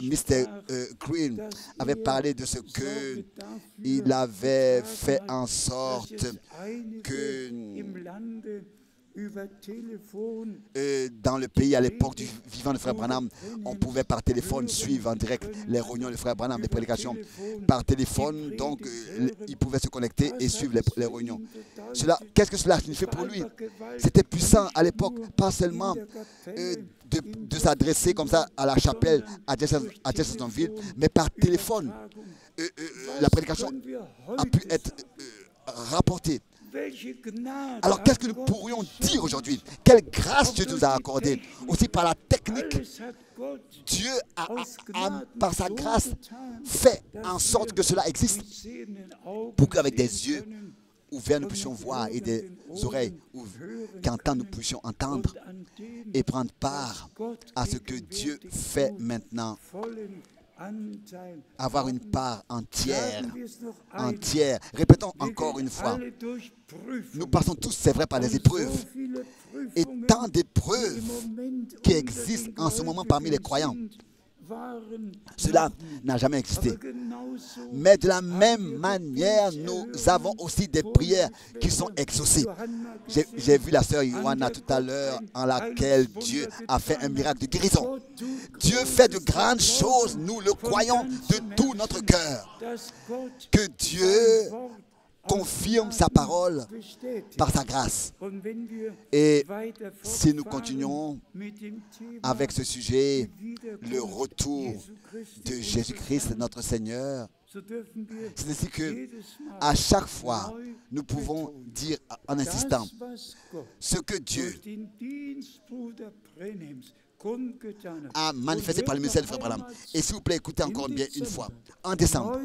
Mr. Green avait parlé de ce qu'il avait fait en sorte que dans le pays à l'époque du vivant de Frère Branham, on pouvait par téléphone suivre en direct les réunions de Frère Branham, les prédications par téléphone, donc il pouvait se connecter et suivre les réunions. Qu'est-ce que cela signifie pour lui? C'était puissant à l'époque, pas seulement de s'adresser comme ça à la chapelle à Jeffersonville, mais par téléphone. La prédication a pu être rapportée. Alors qu'est-ce que nous pourrions dire aujourd'hui? Quelle grâce Dieu nous a accordée? Aussi par la technique, Dieu a par sa grâce fait en sorte que cela existe pour qu'avec des yeux ouverts nous puissions voir et des oreilles qu'entendre nous puissions entendre et prendre part à ce que Dieu fait maintenant. Avoir une part entière. Répétons encore une fois. Nous passons tous, c'est vrai, par des épreuves. Et tant d'épreuves qui existent en ce moment parmi les croyants. Cela n'a jamais existé. Mais de la même manière, nous avons aussi des prières qui sont exaucées. J'ai vu la sœur Johanna tout à l'heure en laquelle Dieu a fait un miracle de guérison. Dieu fait de grandes choses, nous le croyons de tout notre cœur. Que Dieu confirme sa parole par sa grâce. Et si nous continuons avec ce sujet, le retour de Jésus-Christ, notre Seigneur, c'est ainsi que à chaque fois, nous pouvons dire en insistant ce que Dieu a manifesté par le ministère de Frère Branham. Et s'il vous plaît, écoutez encore bien une fois. En décembre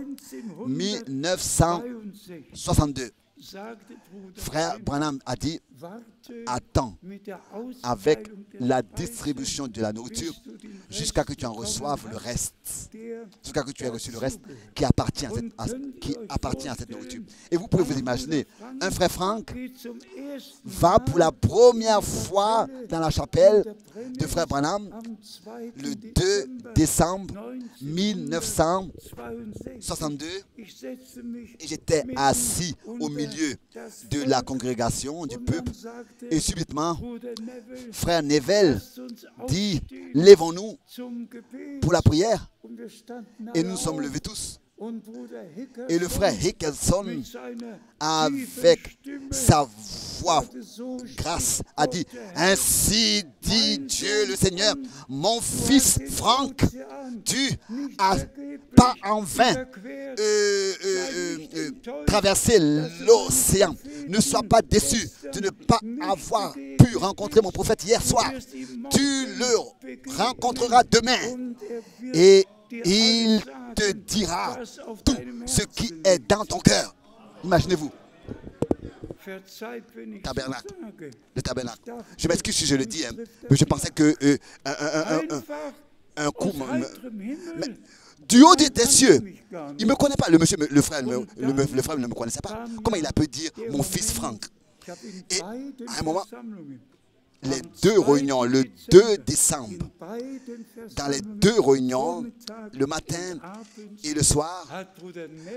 1962, Frère Branham a dit, attends avec la distribution de la nourriture jusqu'à que tu en reçoives le reste. Jusqu'à que tu aies reçu le reste qui appartient à cette nourriture. Et vous pouvez vous imaginer, un frère Franck va pour la première fois dans la chapelle de Frère Branham le 2 décembre 1962 et j'étais assis au milieu de la congrégation, du peuple, et subitement, Frère Neville dit, lèvons-nous pour la prière, et nous nous sommes levés tous. Et le frère Hickelson, avec sa voix grasse, a dit, ainsi dit Dieu le Seigneur, mon fils Franck, tu as pas en vain traversé l'océan. Ne sois pas déçu de ne pas avoir pu rencontrer mon prophète hier soir. Tu le rencontreras demain. Et il te dira tout ce qui est dans ton cœur. Imaginez-vous. Tabernacle. Le tabernacle. Je m'excuse si je le dis, mais je pensais que un coup... Du haut des cieux, il ne me connaît pas. Le frère ne me connaissait pas. Comment il a pu dire mon fils Franck? Et à un moment, les deux réunions, le 2 décembre, dans les deux réunions, le matin et le soir,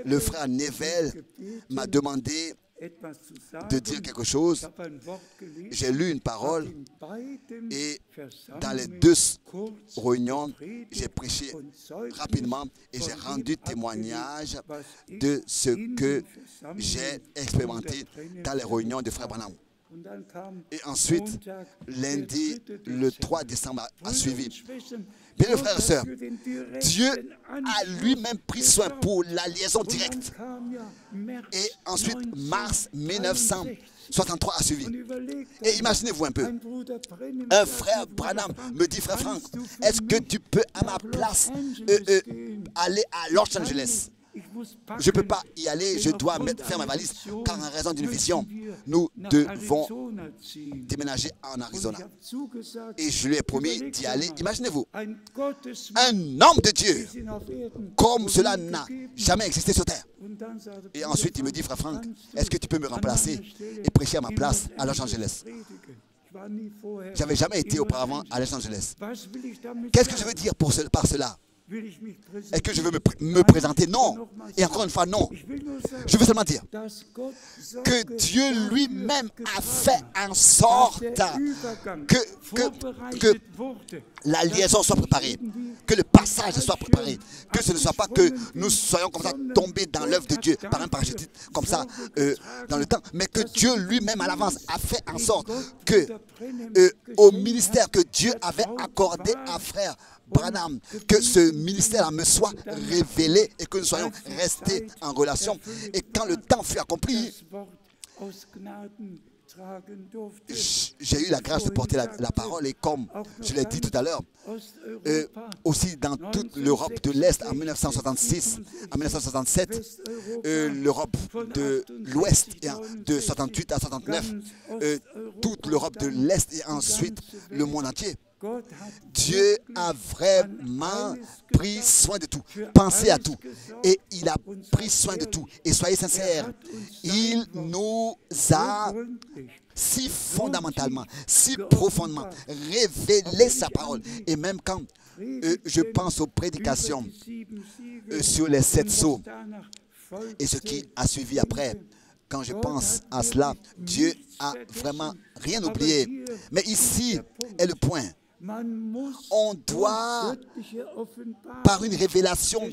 le frère Neville m'a demandé de dire quelque chose. J'ai lu une parole et dans les deux réunions, j'ai prêché rapidement et j'ai rendu témoignage de ce que j'ai expérimenté dans les réunions de Frère Branham. Et ensuite, lundi, le 3 décembre a suivi. Bien, les frères et sœurs, Dieu a lui-même pris soin pour la liaison directe. Et ensuite, mars 1963 a suivi. Et imaginez-vous un peu, un frère Branham me dit, frère Franck, est-ce que tu peux à ma place aller à Los Angeles? Je ne peux pas y aller, je dois faire ma valise, car en raison d'une vision, nous devons déménager en Arizona. Et je lui ai promis d'y aller. Imaginez-vous, un homme de Dieu, comme cela n'a jamais existé sur terre. Et ensuite, il me dit, frère Franck, est-ce que tu peux me remplacer et prêcher à ma place à Los Angeles? Je n'avais jamais été auparavant à Los Angeles. Qu'est-ce que je veux dire par cela? Est-ce que je veux me présenter? Non. Et encore une fois, non. Je veux seulement dire que Dieu lui-même a fait en sorte que la liaison soit préparée, que le passage soit préparé, que ce ne soit pas que nous soyons comme ça tombés dans l'œuvre de Dieu par un parachutiste comme ça dans le temps, mais que Dieu lui-même à l'avance a fait en sorte que au ministère que Dieu avait accordé à frère Branham, que ce ministère me soit révélé et que nous soyons restés en relation. Et quand le temps fut accompli, j'ai eu la grâce de porter la parole et comme je l'ai dit tout à l'heure, aussi dans toute l'Europe de l'Est en 1966, en 1967, l'Europe de l'Ouest de 68 à 69, toute l'Europe de l'Est et ensuite le monde entier. Dieu a vraiment pris soin de tout, pensé à tout, et il a pris soin de tout. Et soyez sincères, il nous a si fondamentalement, si profondément révélé sa parole. Et même quand je pense aux prédications sur les 7 sceaux et ce qui a suivi après, quand je pense à cela, Dieu a vraiment rien oublié. Mais ici est le point. On doit, par une révélation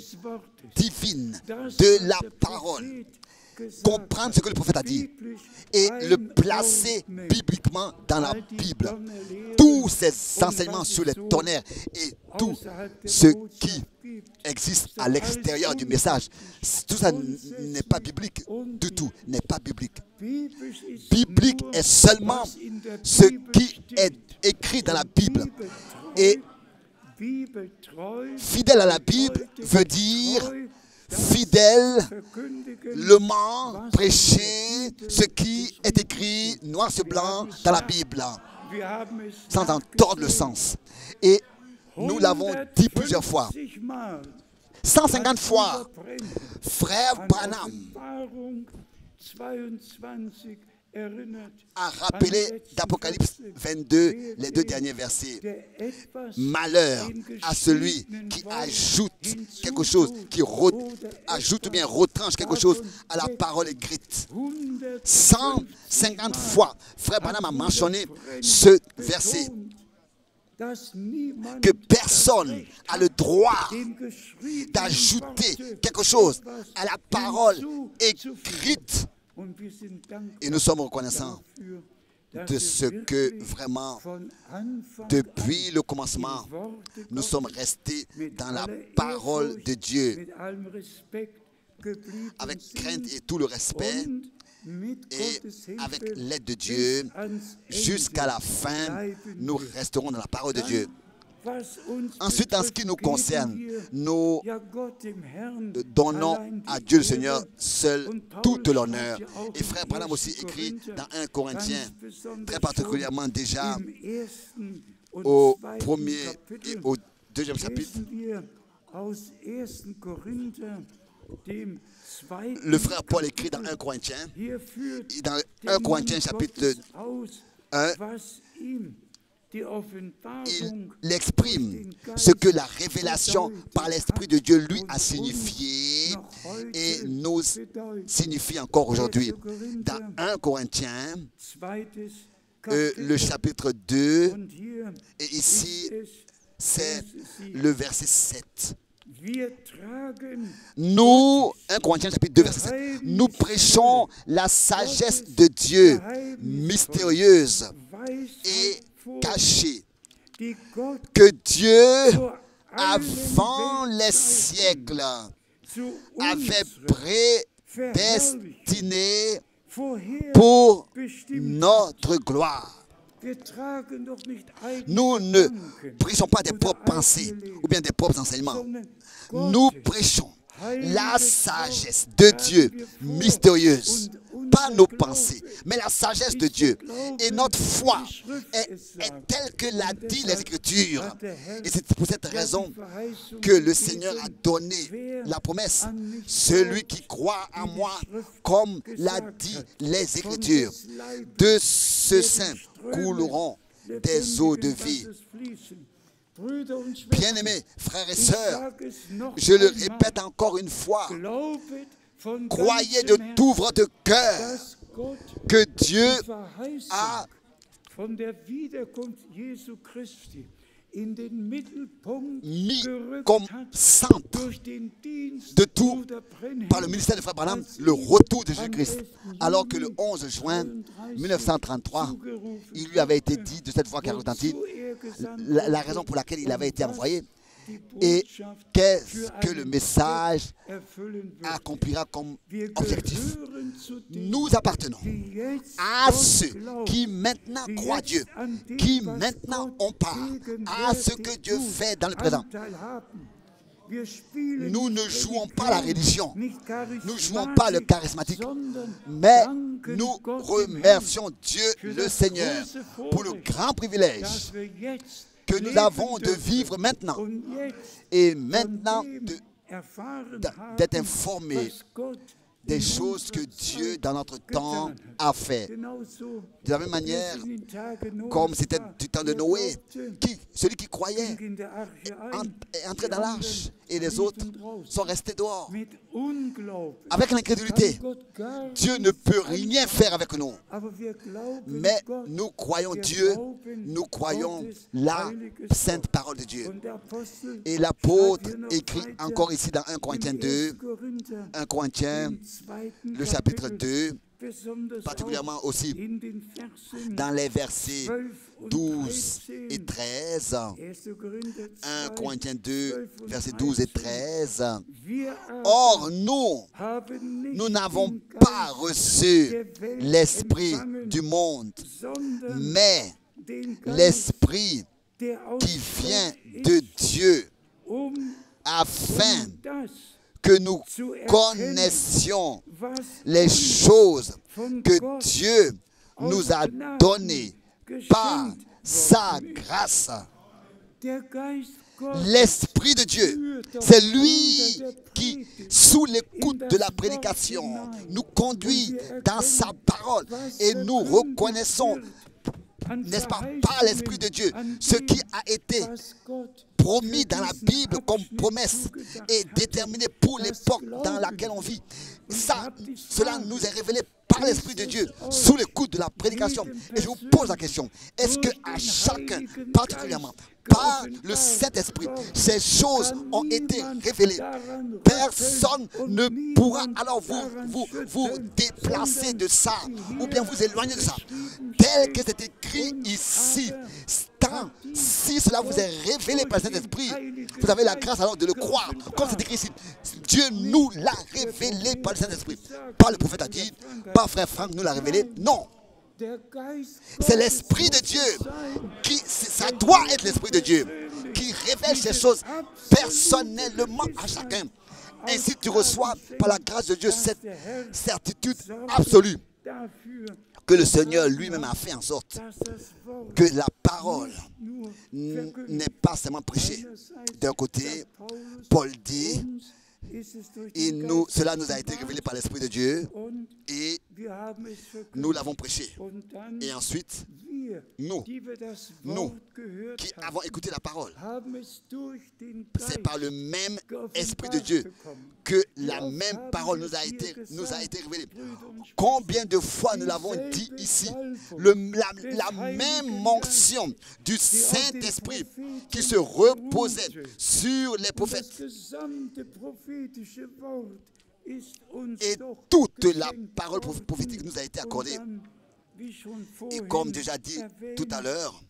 divine de la parole, comprendre ce que le prophète a dit et le placer bibliquement dans la Bible. Tous ces enseignements sur les tonnerres et tout ce qui existe à l'extérieur du message, tout ça n'est pas biblique du tout, n'est pas biblique. Biblique est seulement ce qui est écrit dans la Bible. Et fidèle à la Bible veut dire fidèlement prêcher ce qui est écrit noir sur blanc dans la Bible, sans en tordre le sens. Et nous l'avons dit plusieurs fois, 150 fois, frère Branham a rappelé d'Apocalypse 22, les 2 derniers versets. Malheur à celui qui ajoute quelque chose, qui ajoute ou bien retranche quelque chose à la parole écrite. 150 fois, frère Branham a mentionné ce verset. Que personne n'a le droit d'ajouter quelque chose à la parole écrite. Et nous sommes reconnaissants de ce que vraiment, depuis le commencement, nous sommes restés dans la parole de Dieu, avec crainte et tout le respect, et avec l'aide de Dieu, jusqu'à la fin, nous resterons dans la parole de Dieu. Ensuite, en ce qui nous concerne, nous donnons à Dieu le Seigneur seul toute l'honneur. Et frère Branham aussi écrit dans 1 Corinthiens, très particulièrement déjà au 1er et au 2e chapitre. Le frère Paul écrit dans 1 Corinthiens, dans 1 Corinthiens chapitre 1, il exprime ce que la révélation par l'Esprit de Dieu lui a signifié et nous signifie encore aujourd'hui. Dans 1 Corinthiens, le chapitre 2, et ici, c'est le verset 7. Nous, 1 Corinthiens chapitre 2, verset 7, nous prêchons la sagesse de Dieu mystérieuse et cachée, que Dieu, avant les siècles, avait prédestiné pour notre gloire. Nous ne prêchons pas des propres pensées ou bien des propres enseignements. Nous prêchons La sagesse de Dieu, mystérieuse, pas nos pensées, mais la sagesse de Dieu. Et notre foi est telle que l'a dit les Écritures. Et c'est pour cette raison que le Seigneur a donné la promesse. Celui qui croit en moi, comme l'a dit les Écritures, de ce sein couleront des eaux de vie. Bien-aimés, frères et sœurs, je le répète encore une fois, croyez de tout votre cœur que Dieu a mis comme centre de tout, par le ministère de Frère Branham, le retour de Jésus-Christ. Alors que le 11 juin 1933, il lui avait été dit de cette voix qui a retenti la raison pour laquelle il avait été envoyé et qu'est-ce que le message accomplira comme objectif. Nous appartenons à ceux qui maintenant croient Dieu, qui maintenant ont part à ce que Dieu fait dans le présent. Nous ne jouons pas la religion, nous ne jouons pas le charismatique, mais nous remercions Dieu le Seigneur pour le grand privilège que nous avons de vivre maintenant et maintenant d'être informés des choses que Dieu dans notre temps a fait. De la même manière, comme c'était du temps de Noé, celui qui croyait est entré dans l'arche et les autres sont restés dehors. Avec l'incrédulité, Dieu ne peut rien faire avec nous. Mais nous croyons Dieu, nous croyons la sainte parole de Dieu. Et l'apôtre écrit encore ici dans 1 Corinthiens 2, 1 Corinthiens, le chapitre 2, particulièrement aussi dans les versets 12 et 13, 1 Corinthiens 2, versets 12 et 13. Or, nous n'avons pas reçu l'esprit du monde, mais l'esprit qui vient de Dieu, afin que nous connaissions les choses que Dieu nous a données par sa grâce. L'Esprit de Dieu, c'est lui qui, sous l'écoute de la prédication, nous conduit dans sa parole et nous reconnaissons, n'est-ce pas, par l'Esprit de Dieu, ce qui a été promis dans la Bible comme promesse et déterminé pour l'époque dans laquelle on vit. Cela nous est révélé par l'Esprit de Dieu, sous l'écoute de la prédication. Et je vous pose la question, est-ce qu'à chacun, particulièrement par le Saint-Esprit, ces choses ont été révélées? Personne ne pourra alors vous déplacer de ça, ou bien vous éloigner de ça. Tel que c'est écrit ici, si cela vous est révélé par le Saint-Esprit, vous avez la grâce alors de le croire. Comme c'est écrit ici, Dieu nous l'a révélé par le Saint-Esprit. Pas le prophète a dit, pas frère Franck nous l'a révélé. Non. C'est l'Esprit de Dieu ça doit être l'Esprit de Dieu qui révèle ces choses personnellement à chacun. Ainsi tu reçois par la grâce de Dieu cette certitude absolue que le Seigneur lui-même a fait en sorte que la parole n'est pas seulement prêchée. D'un côté, Paul dit, cela nous a été révélé par l'Esprit de Dieu et nous l'avons prêché. Et ensuite, nous qui avons écouté la parole, c'est par le même Esprit de Dieu que la même parole nous a été révélée. Combien de fois nous l'avons dit ici, la même mention du Saint-Esprit qui se reposait sur les prophètes. Et toute la parole prophétique nous a été accordée. Et comme déjà dit tout à l'heure,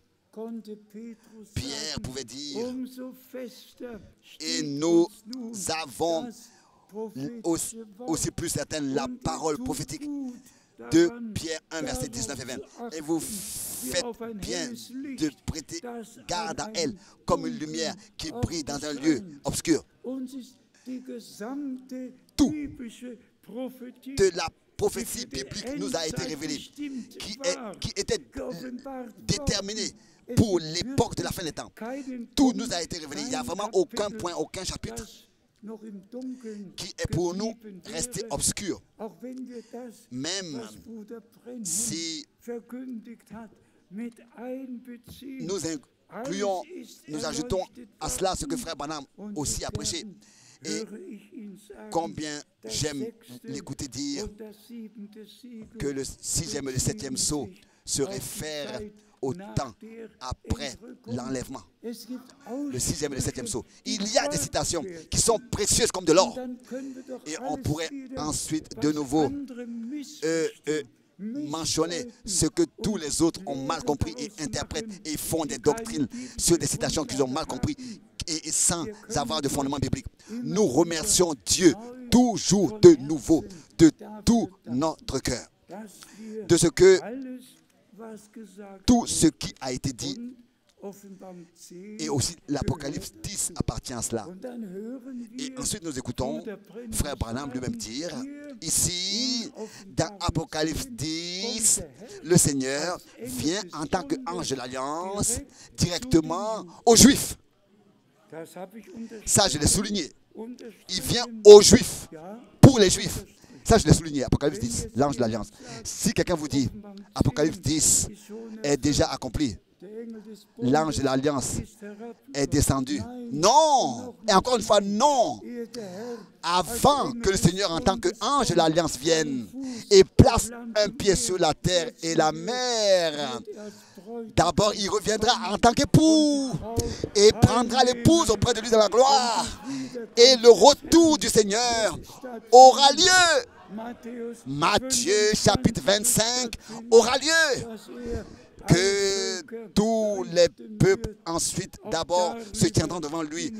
Pierre pouvait dire, et nous avons aussi plus certaine la parole prophétique de Pierre 1, verset 19 et 20. Et vous faites bien de prêter garde à elle comme une lumière qui brille dans un lieu obscur. Tout de la prophétie biblique nous a été révélée, qui était déterminée pour l'époque de la fin des temps. Tout nous a été révélé. Il n'y a vraiment aucun point, aucun chapitre qui est pour nous resté obscur. Même si nous ajoutons à cela ce que Frère Branham aussi a prêché. Et combien j'aime l'écouter dire que le 6e et le 7e sceau se réfèrent au temps après l'enlèvement. Le 6e et le 7e sceau. Il y a des citations qui sont précieuses comme de l'or. Et on pourrait ensuite de nouveau mentionner ce que tous les autres ont mal compris et interprètent et font des doctrines sur des citations qu'ils ont mal compris et sans avoir de fondement biblique. Nous remercions Dieu toujours de nouveau, de tout notre cœur, de ce que tout ce qui a été dit, et aussi l'Apocalypse 10 appartient à cela. Et ensuite nous écoutons Frère Branham lui-même dire, ici, dans Apocalypse 10, le Seigneur vient en tant qu'ange de l'Alliance directement aux Juifs. Ça, je l'ai souligné. Il vient aux Juifs, pour les Juifs. Ça, je l'ai souligné, Apocalypse 10, l'ange de l'Alliance. Si quelqu'un vous dit, Apocalypse 10 est déjà accompli, l'ange de l'Alliance est descendu. Non! Et encore une fois, non! Avant que le Seigneur, en tant qu'ange de l'Alliance, vienne et place un pied sur la terre et la mer, d'abord, il reviendra en tant qu'époux et prendra l'épouse auprès de lui dans la gloire. Et le retour du Seigneur aura lieu. Matthieu chapitre 25 aura lieu. Que tous les peuples ensuite d'abord se tiendront devant lui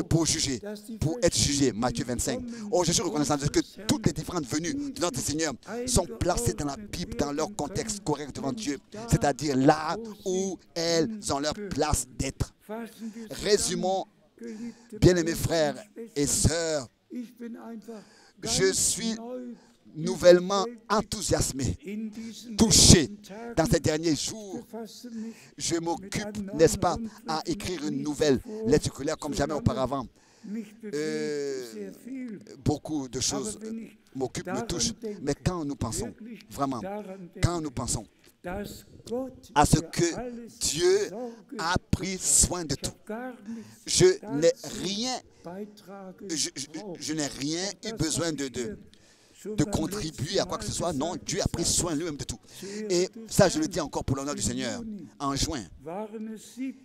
pour juger, pour être jugés. Matthieu 25. Oh, je suis reconnaissant de ce que toutes les différentes venues de notre Seigneur sont placées dans la Bible, dans leur contexte correct devant Dieu, c'est-à-dire là où elles ont leur place d'être. Résumons, bien-aimés frères et sœurs, je suis nouvellement enthousiasmé, touché dans ces derniers jours. Je m'occupe, n'est-ce pas, à écrire une nouvelle lettre circulaire comme jamais auparavant. Beaucoup de choses m'occupent, me touchent. Mais quand nous pensons, vraiment, quand nous pensons à ce que Dieu a pris soin de tout, je n'ai rien eu besoin de contribuer à quoi que ce soit. Non, Dieu a pris soin lui-même de tout. Et ça, je le dis encore pour l'honneur du Seigneur. En juin,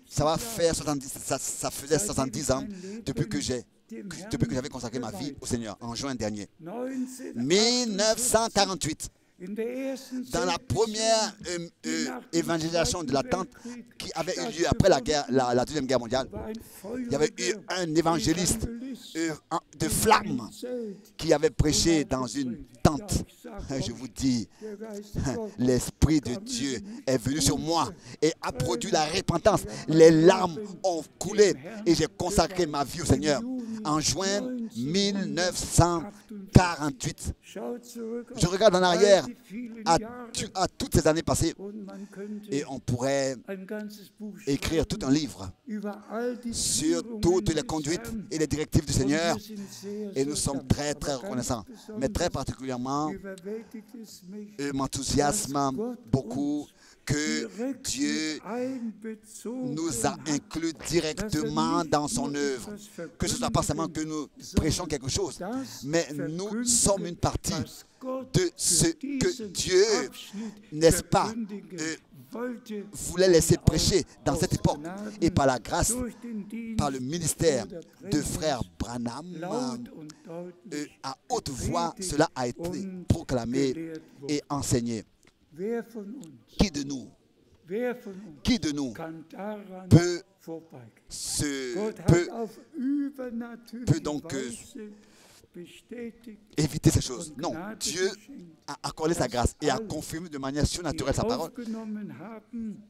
ça va faire 70, ça faisait 70 ans depuis que j'avais consacré ma vie au Seigneur, en juin dernier. 1948. Dans la première évangélisation de la tente qui avait eu lieu après la Deuxième Guerre mondiale, il y avait eu un évangéliste de flamme qui avait prêché dans une tente. Je vous dis, l'Esprit de Dieu est venu sur moi et a produit la repentance. Les larmes ont coulé et j'ai consacré ma vie au Seigneur en juin 1948. Je regarde en arrière à toutes ces années passées et on pourrait écrire tout un livre sur toutes les conduites et les directives du Seigneur, et nous sommes très très reconnaissants. Mais très particulièrement, m'enthousiasme beaucoup que Dieu nous a inclus directement dans son œuvre. Que ce ne soit pas seulement que nous prêchons quelque chose, mais nous sommes une partie de ce que Dieu, n'est-ce pas, voulait laisser prêcher dans cette époque. Et par la grâce, par le ministère de frère Branham, à haute voix, cela a été proclamé et enseigné. Qui de nous peut donc éviter ces choses? Non, Dieu a accordé sa grâce et a confirmé de manière surnaturelle sa parole,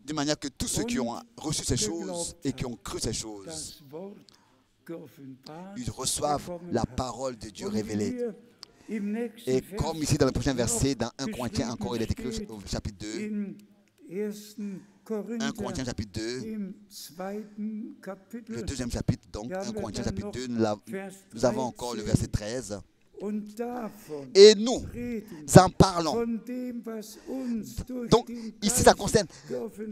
de manière que tous ceux qui ont reçu ces choses et qui ont cru ces choses ils reçoivent la parole de Dieu révélée. Et comme ici dans le prochain verset, dans 1 Corinthiens, encore il est écrit au chapitre 2, 1 Corinthiens chapitre 2, le deuxième chapitre, donc 1 Corinthiens chapitre 2, nous avons encore le verset 13. Et nous en parlons. Donc, ici, ça concerne,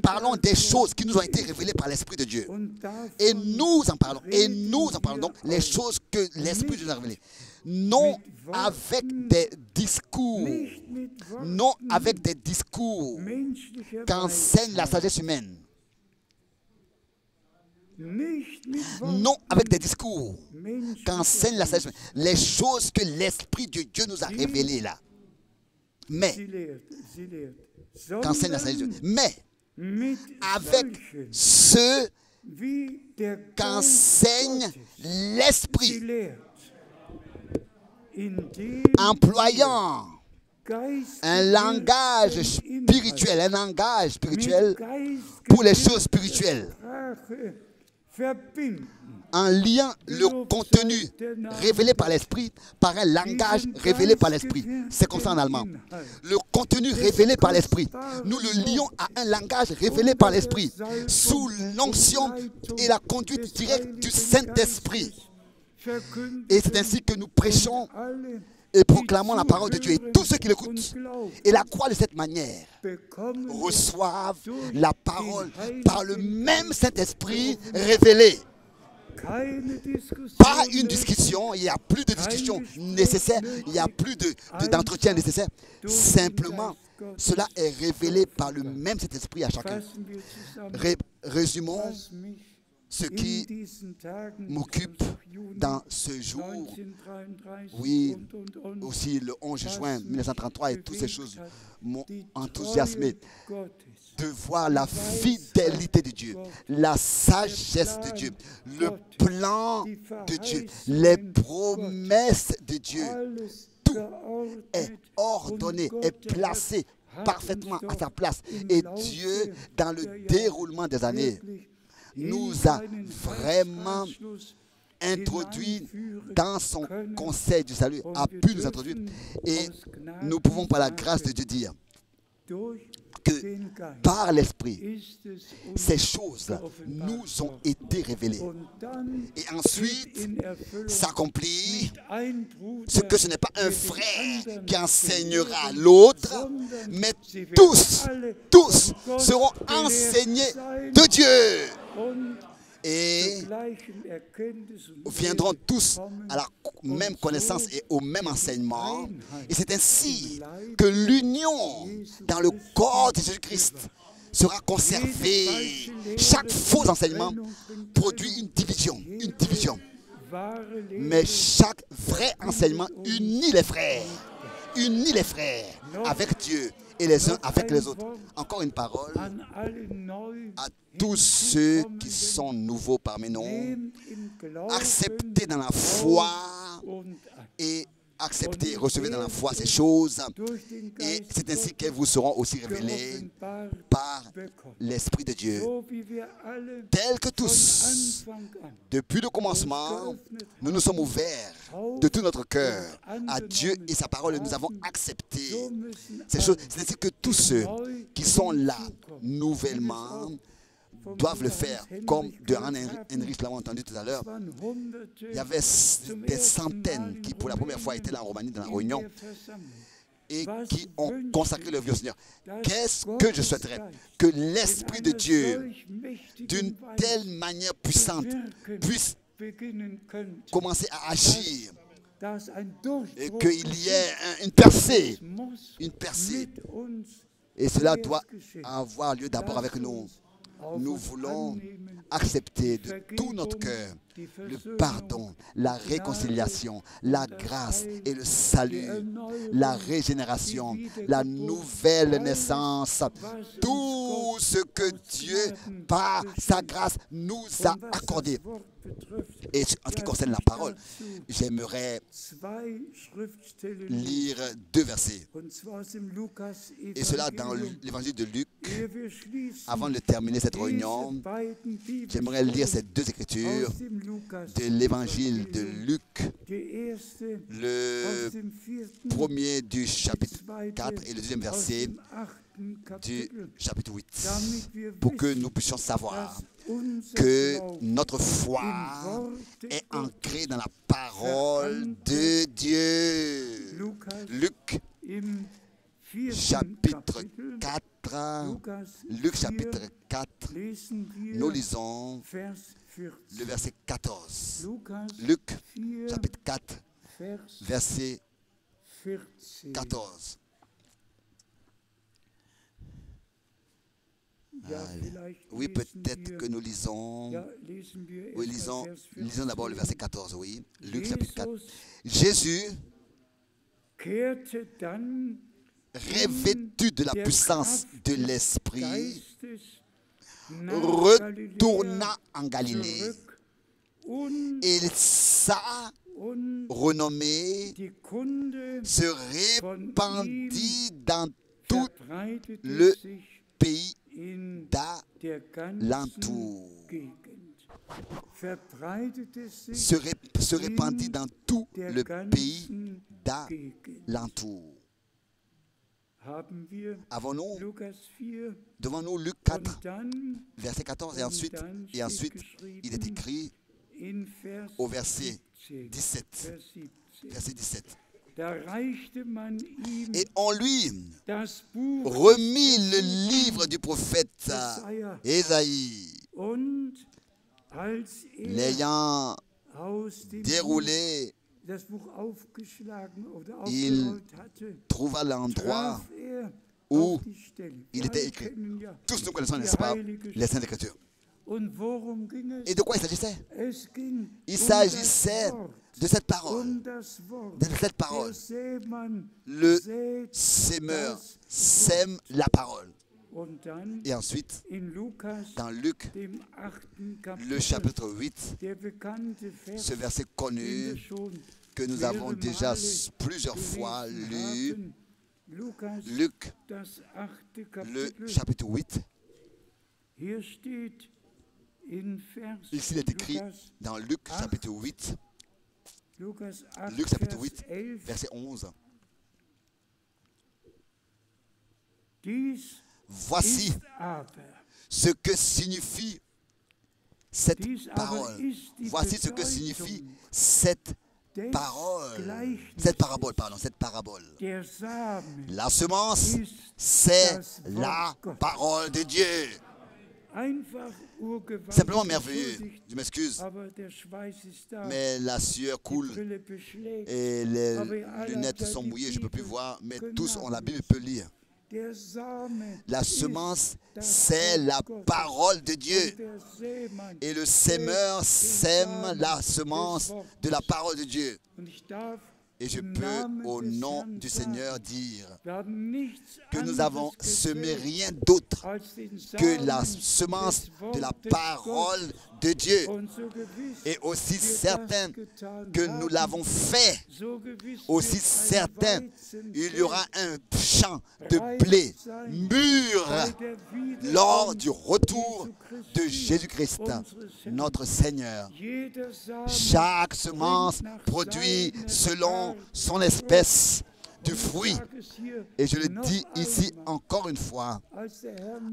parlons des choses qui nous ont été révélées par l'Esprit de Dieu. Et nous en parlons. Et nous en parlons. Donc, les choses que l'Esprit de Dieu nous a révélées. Non avec des discours. Non avec des discours qu'enseigne la sagesse humaine. Non avec des discours qu'enseigne la sagesse humaine. Les choses que l'Esprit de Dieu nous a révélées là. Mais, qu'enseigne la sagesse de Dieu. Mais, avec ceux qu'enseigne l'Esprit, employant un langage spirituel pour les choses spirituelles, en liant le contenu révélé par l'Esprit par un langage révélé par l'Esprit. C'est comme ça en allemand. Le contenu révélé par l'Esprit, nous le lions à un langage révélé par l'Esprit, sous l'onction et la conduite directe du Saint-Esprit. Et c'est ainsi que nous prêchons et proclamons la parole de Dieu. Et tous ceux qui l'écoutent et la croient de cette manière reçoivent la parole par le même Saint-Esprit révélé. Pas une discussion, il n'y a plus de discussion nécessaire, il n'y a plus d'entretien nécessaire. Simplement, cela est révélé par le même Saint-Esprit à chacun. Résumons ce qui m'occupe dans ce jour, oui, aussi le 11 juin 1933 et toutes ces choses m'ont enthousiasmé de voir la fidélité de Dieu, la sagesse de Dieu, le plan de Dieu, les promesses de Dieu. Tout est ordonné, est placé parfaitement à sa place. Et Dieu, dans le déroulement des années, nous a vraiment introduit dans son conseil du salut, a pu nous introduire. Et nous pouvons par la grâce de Dieu dire que par l'Esprit, ces choses nous ont été révélées. Et ensuite, s'accomplit ce que ce n'est pas un frère qui enseignera l'autre, mais tous seront enseignés de Dieu. Et viendront tous à la même connaissance et au même enseignement. Et c'est ainsi que l'union dans le corps de Jésus-Christ sera conservée. Chaque faux enseignement produit une division. Mais chaque vrai enseignement unit les frères avec Dieu et les uns avec les autres. Encore une parole à tous ceux qui sont nouveaux parmi nous. Acceptez dans la foi et acceptez et recevez dans la foi ces choses. Et c'est ainsi qu'elles vous seront aussi révélées par l'Esprit de Dieu. Tels que tous, depuis le commencement, nous nous sommes ouverts de tout notre cœur à Dieu et sa parole et nous avons accepté ces choses. C'est ainsi que tous ceux qui sont là nouvellement doivent le faire, comme de Anne Henrich l'avons entendu tout à l'heure. Il y avait des centaines qui pour la première fois étaient là en Roumanie dans la réunion et qui ont consacré leur vie au Seigneur. Qu'est-ce que je souhaiterais? Que l'Esprit de Dieu, d'une telle manière puissante, puisse commencer à agir et qu'il y ait une percée. Et cela doit avoir lieu d'abord avec nous. Nous voulons accepter de tout notre cœur le pardon, la réconciliation, la grâce et le salut, la régénération, la nouvelle naissance, tout ce que Dieu, par sa grâce, nous a accordé. Et en ce qui concerne la parole, j'aimerais lire 2 versets. Et cela dans l'évangile de Luc. Avant de terminer cette réunion, j'aimerais lire ces 2 écritures de l'évangile de Luc, le premier du chapitre 4 et le deuxième verset du chapitre 8, pour que nous puissions savoir que notre foi est ancrée dans la parole de Dieu. Luc, chapitre 4, Luc chapitre 4, nous lisons le verset 14. Luc chapitre 4, verset 14. Oui, peut-être que nous lisons. Oui, lisons d'abord le verset 14, oui. Luc chapitre 4. Jésus, revêtu de la puissance de l'Esprit, retourna en Galilée. Et sa renommée se répandit dans tout le pays d'alentour. Se répandit dans tout le pays d'alentour. Avons-nous devant nous Luc 4, verset 14 et ensuite il est écrit au verset 17. Verset 17. Et on lui remit le livre du prophète Ésaïe. L'ayant déroulé, il trouva l'endroit où il était écrit. Tous nous connaissons, n'est-ce pas, les Saintes Écritures. Et de quoi il s'agissait? Il s'agissait de cette parole. De cette parole. Le sémeur sème la parole. Et ensuite, dans Luc, le chapitre 8, ce verset connu que nous avons déjà plusieurs fois lu, Luc, le chapitre 8, ici il est écrit dans Luc chapitre 8, Luc chapitre 8, verset 11. Voici ce que signifie cette parole. Voici ce que signifie cette parole. Cette parabole. La semence, c'est la parole de Dieu. Simplement merveilleux. Je m'excuse. Mais la sueur coule et les lunettes sont mouillées. Je ne peux plus voir. Mais tous ont la Bible, peuvent lire. La semence, c'est la parole de Dieu. Et le sémeur sème la semence de la parole de Dieu. Et je peux, au nom du Seigneur, dire que nous avons semé rien d'autre que la semence de la parole de Dieu. Et aussi certain que nous l'avons fait, aussi certain il y aura un champ de blé mûr lors du retour de Jésus-Christ, notre Seigneur. Chaque semence produit selon son espèce du fruit. Et je le dis ici encore une fois,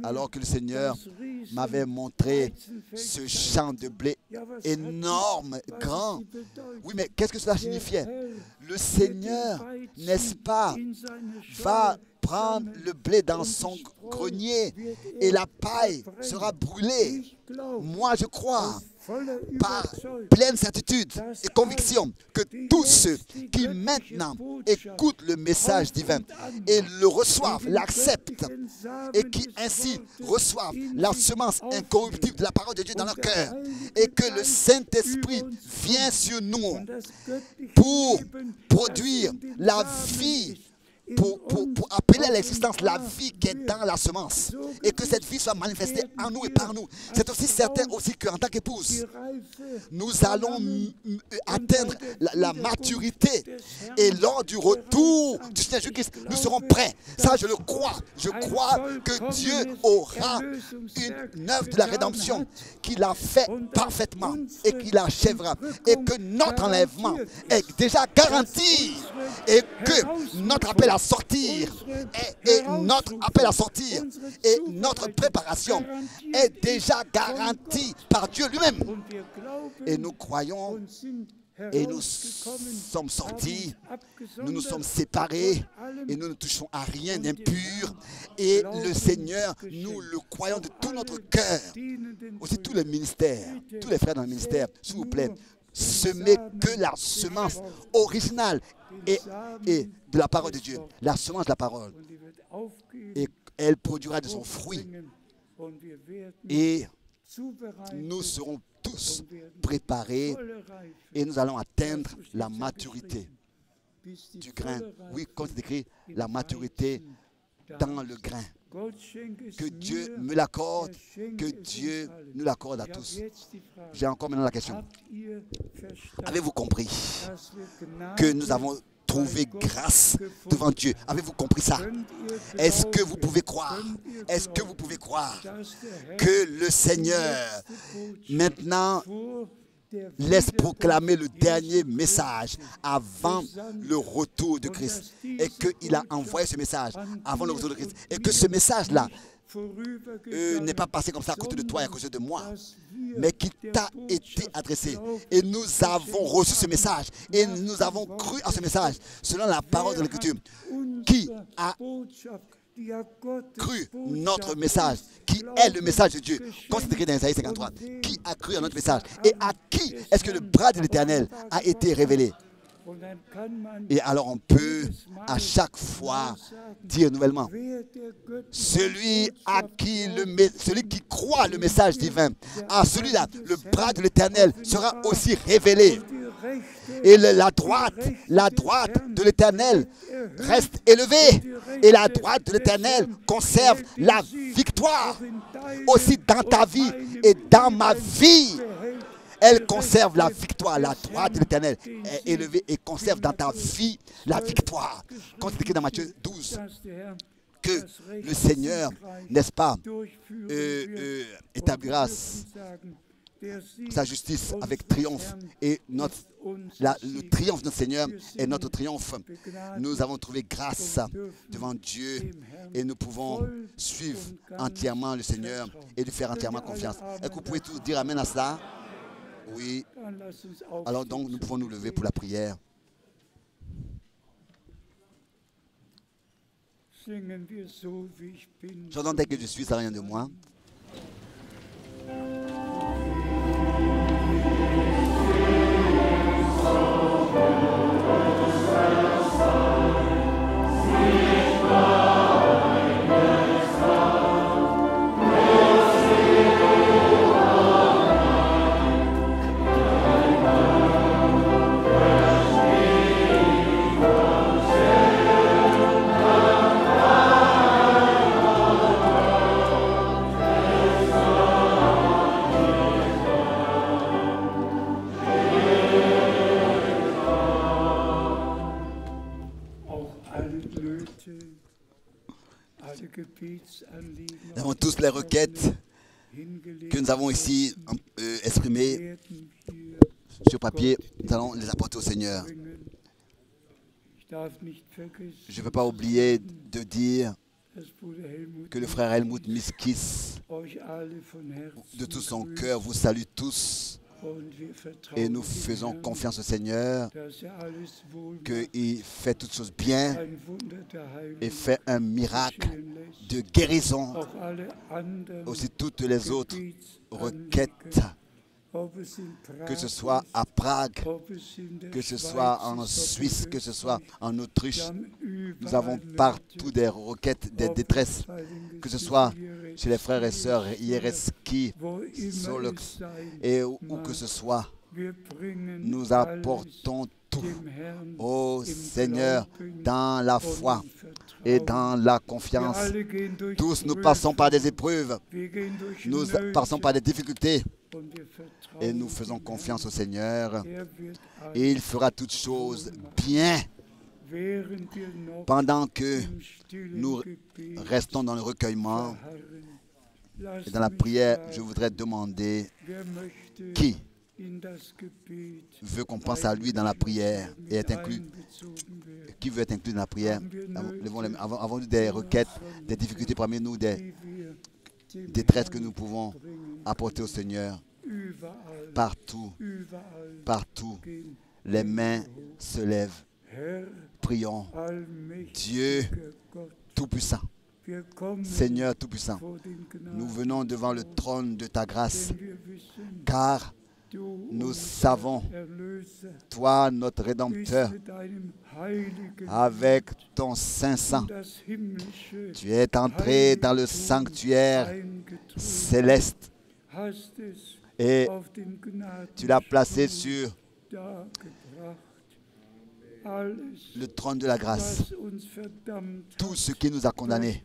alors que le Seigneur m'avait montré ce champ de blé énorme, grand. Oui, mais qu'est-ce que cela signifiait? Le Seigneur, n'est-ce pas, va prendre le blé dans son grenier et la paille sera brûlée. Moi, je crois, par pleine certitude et conviction, que tous ceux qui maintenant écoutent le message divin et le reçoivent, l'acceptent, et qui ainsi reçoivent la semence incorruptible de la parole de Dieu dans leur cœur, et que le Saint-Esprit vient sur nous pour produire la vie pour appeler à l'existence la vie qui est dans la semence et que cette vie soit manifestée en nous et par nous. C'est aussi certain aussi qu'en tant qu'épouse, nous allons atteindre la maturité et lors du retour du Seigneur Jésus-Christ, nous serons prêts. Ça, je le crois. Je crois que Dieu aura une œuvre de la rédemption qu'il a fait parfaitement et qu'il achèvera et que notre enlèvement est déjà garanti et que notre appel à sortir et notre appel à sortir et notre préparation est déjà garanti par Dieu lui-même. Et nous croyons et nous sommes sortis, nous nous sommes séparés et nous ne touchons à rien d'impur. Et le Seigneur, nous le croyons de tout notre cœur. Aussi tous les ministères, tous les frères dans le ministère, s'il vous plaît, semez que la semence originale et de la parole de Dieu, la semence de la parole. Et elle produira de son fruit. Et nous serons tous préparés et nous allons atteindre la maturité du grain. Oui, comme c'est écrit, la maturité dans le grain. Que Dieu me l'accorde, que Dieu nous l'accorde à tous. J'ai encore maintenant la question. Avez-vous compris que nous avons trouvé grâce devant Dieu? Avez-vous compris ça? Est-ce que vous pouvez croire? Est-ce que vous pouvez croire que le Seigneur maintenant laisse proclamer le dernier message avant le retour de Christ et qu'il a envoyé ce message avant le retour de Christ et que ce message-là n'est pas passé comme ça à côté de toi et à côté de moi, mais qui t'a été adressé. Et nous avons reçu ce message et nous avons cru à ce message selon la parole de l'Écriture. Qui a cru notre message, qui est le message de Dieu, comme c'est écrit dans Isaïe 53. Qui a cru à notre message et à qui est-ce que le bras de l'Éternel a été révélé? Et alors on peut à chaque fois dire nouvellement, celui qui croit le message divin, à celui-là, le bras de l'Éternel sera aussi révélé. Et la droite de l'Éternel reste élevée. Et la droite de l'Éternel conserve la victoire. Aussi dans ta vie et dans ma vie. Elle conserve la victoire. La droite de l'Éternel est élevée et conserve dans ta vie la victoire. Comme c'est écrit dans Matthieu 12, que le Seigneur, n'est-ce pas, établira sa justice avec triomphe. Et le triomphe de notre Seigneur est notre triomphe. Nous avons trouvé grâce devant Dieu et nous pouvons suivre entièrement le Seigneur et lui faire entièrement confiance. Est-ce que vous pouvez tous dire amen à cela? Oui. Alors donc, nous pouvons nous lever pour la prière. Chantons tel que je suis, ça n'a rien de moi. Nous avons tous les requêtes que nous avons ici exprimées sur papier. Nous allons les apporter au Seigneur. Je ne veux pas oublier de dire que le frère Helmut Miskis, de tout son cœur, vous salue tous. Et nous faisons confiance au Seigneur qu'il fait toutes choses bien et fait un miracle de guérison. Aussi toutes les autres requêtes, que ce soit à Prague, que ce soit en Suisse, que ce soit en Autriche, nous avons partout des requêtes, des détresses, que ce soit chez les frères et sœurs Yereski, Solok, et où que ce soit, nous apportons tout. Ô Seigneur, dans la foi et dans la confiance, tous nous passons par des épreuves, nous passons par des difficultés et nous faisons confiance au Seigneur. Et il fera toutes choses bien. Pendant que nous restons dans le recueillement et dans la prière, je voudrais demander qui veut qu'on pense à lui dans la prière et être inclus. Qui veut être inclus dans la prière? Avons-nous des requêtes, des difficultés parmi nous, des détresses que nous pouvons apporter au Seigneur? Partout, partout, les mains se lèvent. Prions. Dieu Tout-Puissant, Seigneur Tout-Puissant, nous venons devant le trône de ta grâce, car nous savons, toi, notre Rédempteur, avec ton saint sang, tu es entré dans le sanctuaire céleste et tu l'as placé sur le trône de la grâce. Tout ce qui nous a condamnés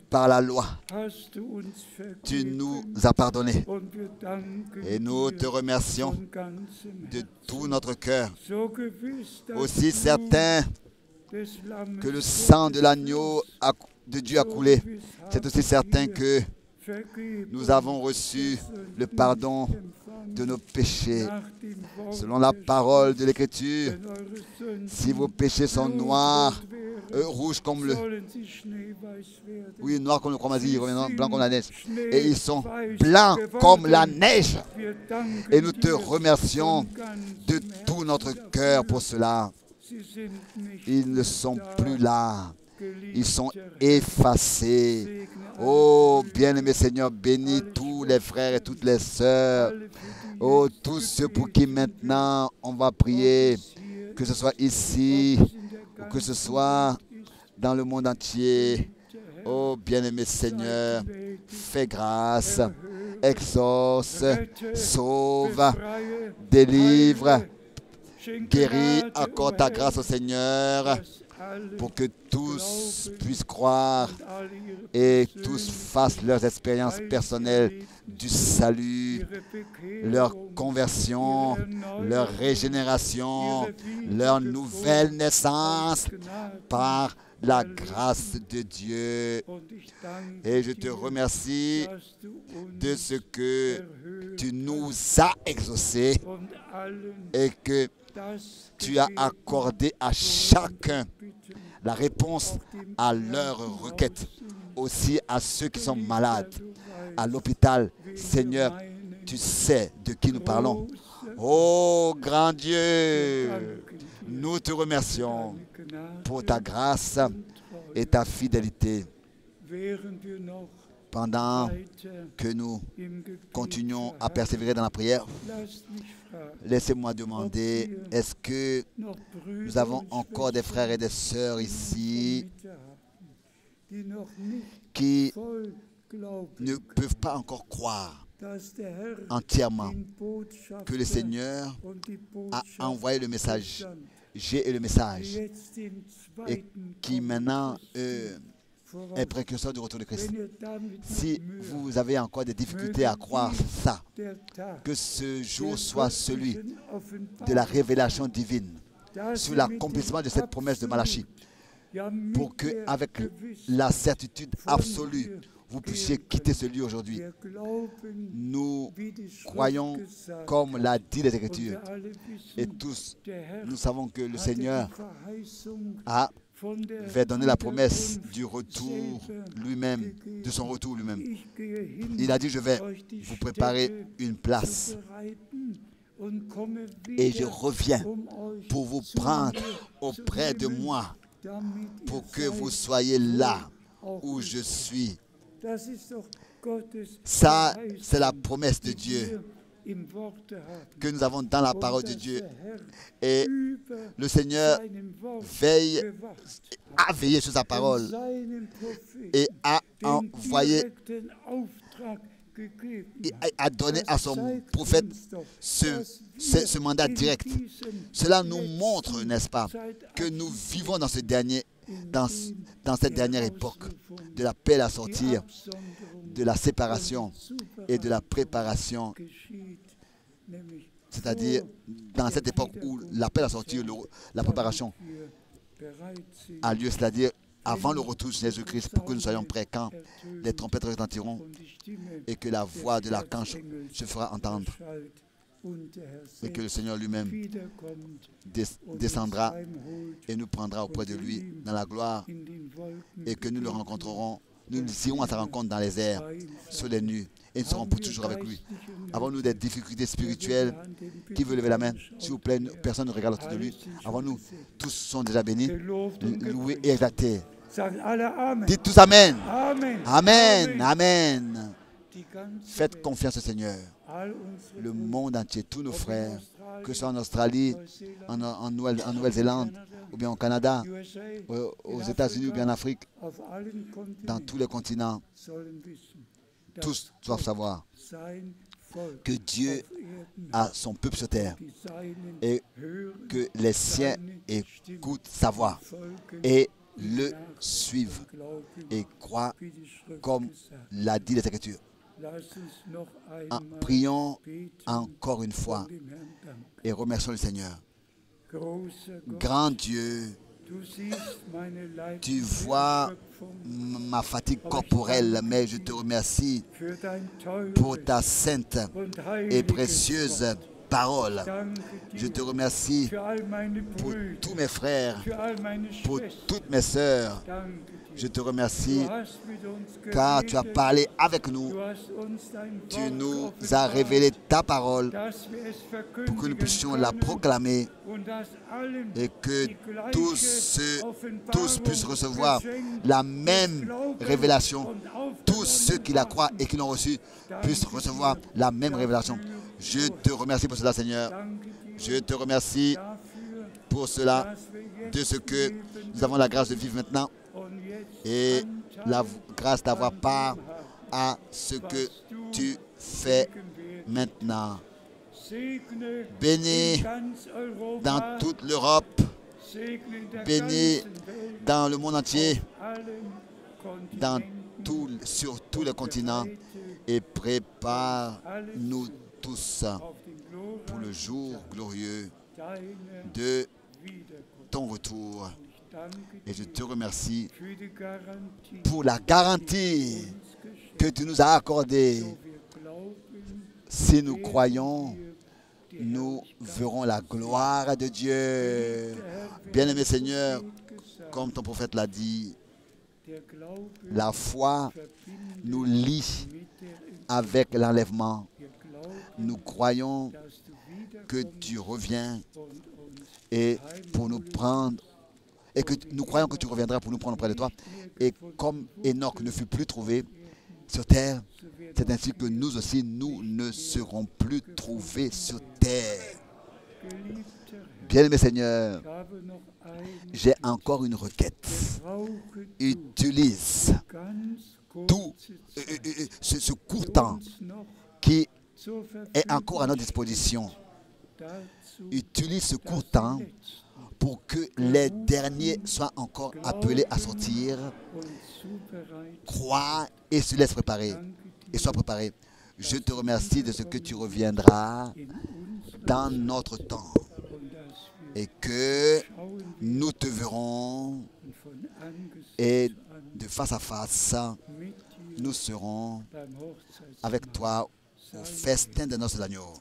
par la loi, tu nous as pardonné. Et nous te remercions de tout notre cœur. Aussi certain que le sang de l'agneau de Dieu a coulé, c'est aussi certain que nous avons reçu le pardon de nos péchés. Selon la parole de l'Écriture, si vos péchés sont noirs, rouges comme le... Oui, noirs comme le chromasie, blancs comme la neige. Et ils sont blancs comme la neige. Et nous te remercions de tout notre cœur pour cela. Ils ne sont plus là. Ils sont effacés. Oh, bien-aimé Seigneur, bénis tous les frères et toutes les sœurs. Oh, tous ceux pour qui maintenant on va prier, que ce soit ici ou que ce soit dans le monde entier. Oh, bien-aimé Seigneur, fais grâce, exauce, sauve, délivre, guéris, accorde ta grâce au Seigneur, pour que tous puissent croire et tous fassent leurs expériences personnelles du salut, leur conversion, leur régénération, leur nouvelle naissance par la grâce de Dieu. Et je te remercie de ce que tu nous as exaucés et que tu as accordé à chacun la réponse à leur requête, aussi à ceux qui sont malades, à l'hôpital. Seigneur, tu sais de qui nous parlons. Oh, grand Dieu, nous te remercions pour ta grâce et ta fidélité. Pendant que nous continuons à persévérer dans la prière, laissez-moi demander, est-ce que nous avons encore des frères et des sœurs ici qui ne peuvent pas encore croire entièrement que le Seigneur a envoyé le message, et le message, et qui maintenant est précurseur du retour de Christ. Si vous avez encore des difficultés à croire ça, que ce jour soit celui de la révélation divine sur l'accomplissement de cette promesse de Malachie, pour que, avec la certitude absolue, vous puissiez quitter ce lieu aujourd'hui. Nous croyons comme l'a dit les Écritures, et tous nous savons que le Seigneur va donner la promesse du retour lui-même, de son retour lui-même. Il a dit, je vais vous préparer une place et je reviens pour vous prendre auprès de moi, pour que vous soyez là où je suis. Ça, c'est la promesse de Dieu que nous avons dans la parole de Dieu. Et le Seigneur a veillé sur sa parole et a envoyé a donné à son prophète ce mandat direct. Cela nous montre, n'est-ce pas, que nous vivons dans cette dernière époque de la paix à la sortir, de la séparation et de la préparation. C'est-à-dire dans cette époque où l'appel à sortir, la préparation a lieu, c'est-à-dire avant le retour de Jésus-Christ, pour que nous soyons prêts quand les trompettes retentiront et que la voix de l'archange se fera entendre et que le Seigneur lui-même descendra et nous prendra auprès de lui dans la gloire et que nous le rencontrerons. Nous irons à sa rencontre dans les airs, sur les nues, et nous serons pour toujours avec lui. Avons-nous des difficultés spirituelles? Qui veut lever la main? S'il vous plaît, personne ne regarde autour de lui. Avons-nous? Tous sont déjà bénis, loués et exaltés. Dites tous Amen. Amen. Amen. Faites confiance au Seigneur. Le monde entier, tous nos frères, que ce soit en Australie, en Nouvelle-Zélande, ou bien au Canada, aux États-Unis ou bien en Afrique, dans tous les continents, tous doivent savoir que Dieu a son peuple sur terre et que les siens écoutent sa voix et le suivent et croient comme l'a dit l'Écriture. Prions encore une fois et remercions le Seigneur. Grand Dieu, tu vois ma fatigue corporelle, mais je te remercie pour ta sainte et précieuse parole. Je te remercie pour tous mes frères, pour toutes mes sœurs. Je te remercie car tu as parlé avec nous. Tu nous as révélé ta parole pour que nous puissions la proclamer et que tous puissent recevoir la même révélation. Tous ceux qui la croient et qui l'ont reçue puissent recevoir la même révélation. Je te remercie pour cela, Seigneur. Je te remercie pour cela, de ce que nous avons la grâce de vivre maintenant et la grâce d'avoir part à ce que tu fais maintenant. Bénis dans toute l'Europe, bénis dans le monde entier, sur tous les continents, et prépare-nous tous pour le jour glorieux de ton retour. Et je te remercie pour la garantie que tu nous as accordée. Si nous croyons, nous verrons la gloire de Dieu. Bien-aimé Seigneur, comme ton prophète l'a dit, la foi nous lie avec l'enlèvement. Nous croyons que tu reviens et pour nous prendre, et que nous croyons que tu reviendras pour nous prendre auprès de toi. Et comme Enoch ne fut plus trouvé sur terre, c'est ainsi que nous aussi, nous ne serons plus trouvés sur terre. Bien-aimé Seigneur, j'ai encore une requête. Utilise tout ce court temps qui est encore à notre disposition. Utilise ce court temps pour que les derniers soient encore appelés à sortir. Crois et se laisse préparer. Et sois préparé. Je te remercie de ce que tu reviendras dans notre temps. Et que nous te verrons et de face à face, nous serons avec toi au festin de noces d'agneau.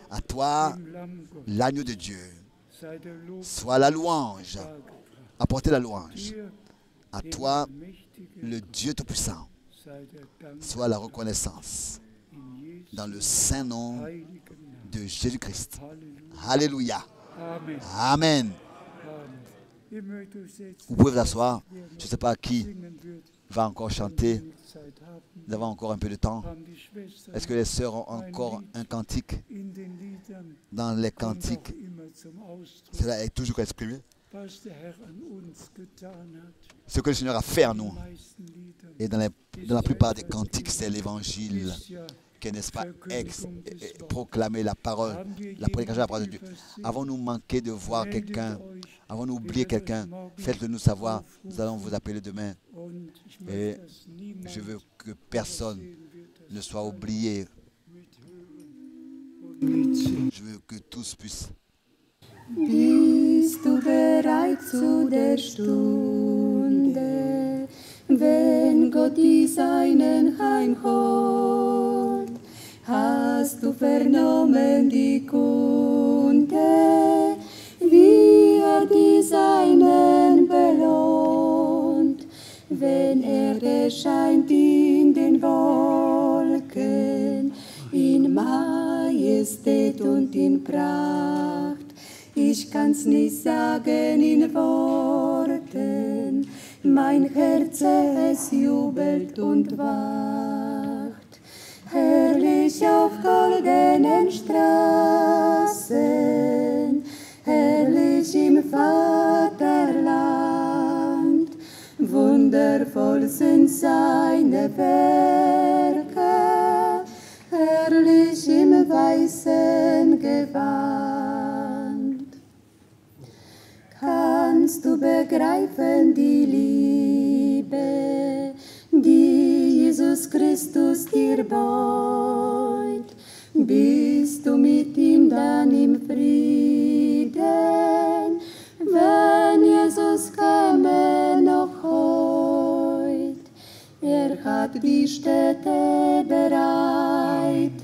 À toi, l'agneau de Dieu. Sois la louange. Apportez la louange. À toi, le Dieu Tout-Puissant. Sois la reconnaissance. Dans le saint nom de Jésus-Christ. Alléluia. Amen. Vous pouvez vous asseoir. Je ne sais pas qui va encore chanter. Nous avons encore un peu de temps. Est-ce que les sœurs ont encore un cantique? Dans les cantiques, cela est toujours exprimé. Ce que le Seigneur a fait en nous. Et dans la plupart des cantiques, c'est l'évangile qui est, n'est-ce pas, proclamer la parole, la prédication de la parole de Dieu. Avons-nous manqué de voir quelqu'un? Avons-nous oublié quelqu'un? Faites-le nous savoir. Nous allons vous appeler demain. Et je veux que personne ne soit oublié. Je veux que tous puissent. Bist du bereit zu der Stunde, wenn Gott die Seinen heimholt? Hast du vernommen die Kunde, wie die Seinen belohnt, wenn erscheint in den Wolken, in Majestät und in Pracht? Ich kann's nicht sagen in Worten, mein Herz es jubelt und wacht. Herrlich auf goldenen Straßen, herrlich im Vaterland, wundervoll sind seine Werke, herrlich im weißen Gewand. Kannst du begreifen die Liebe, die Jesus Christus dir beut? Bist du mit ihm dann im Frieden, wenn Jesus käme noch heut? Hat die Städte bereitet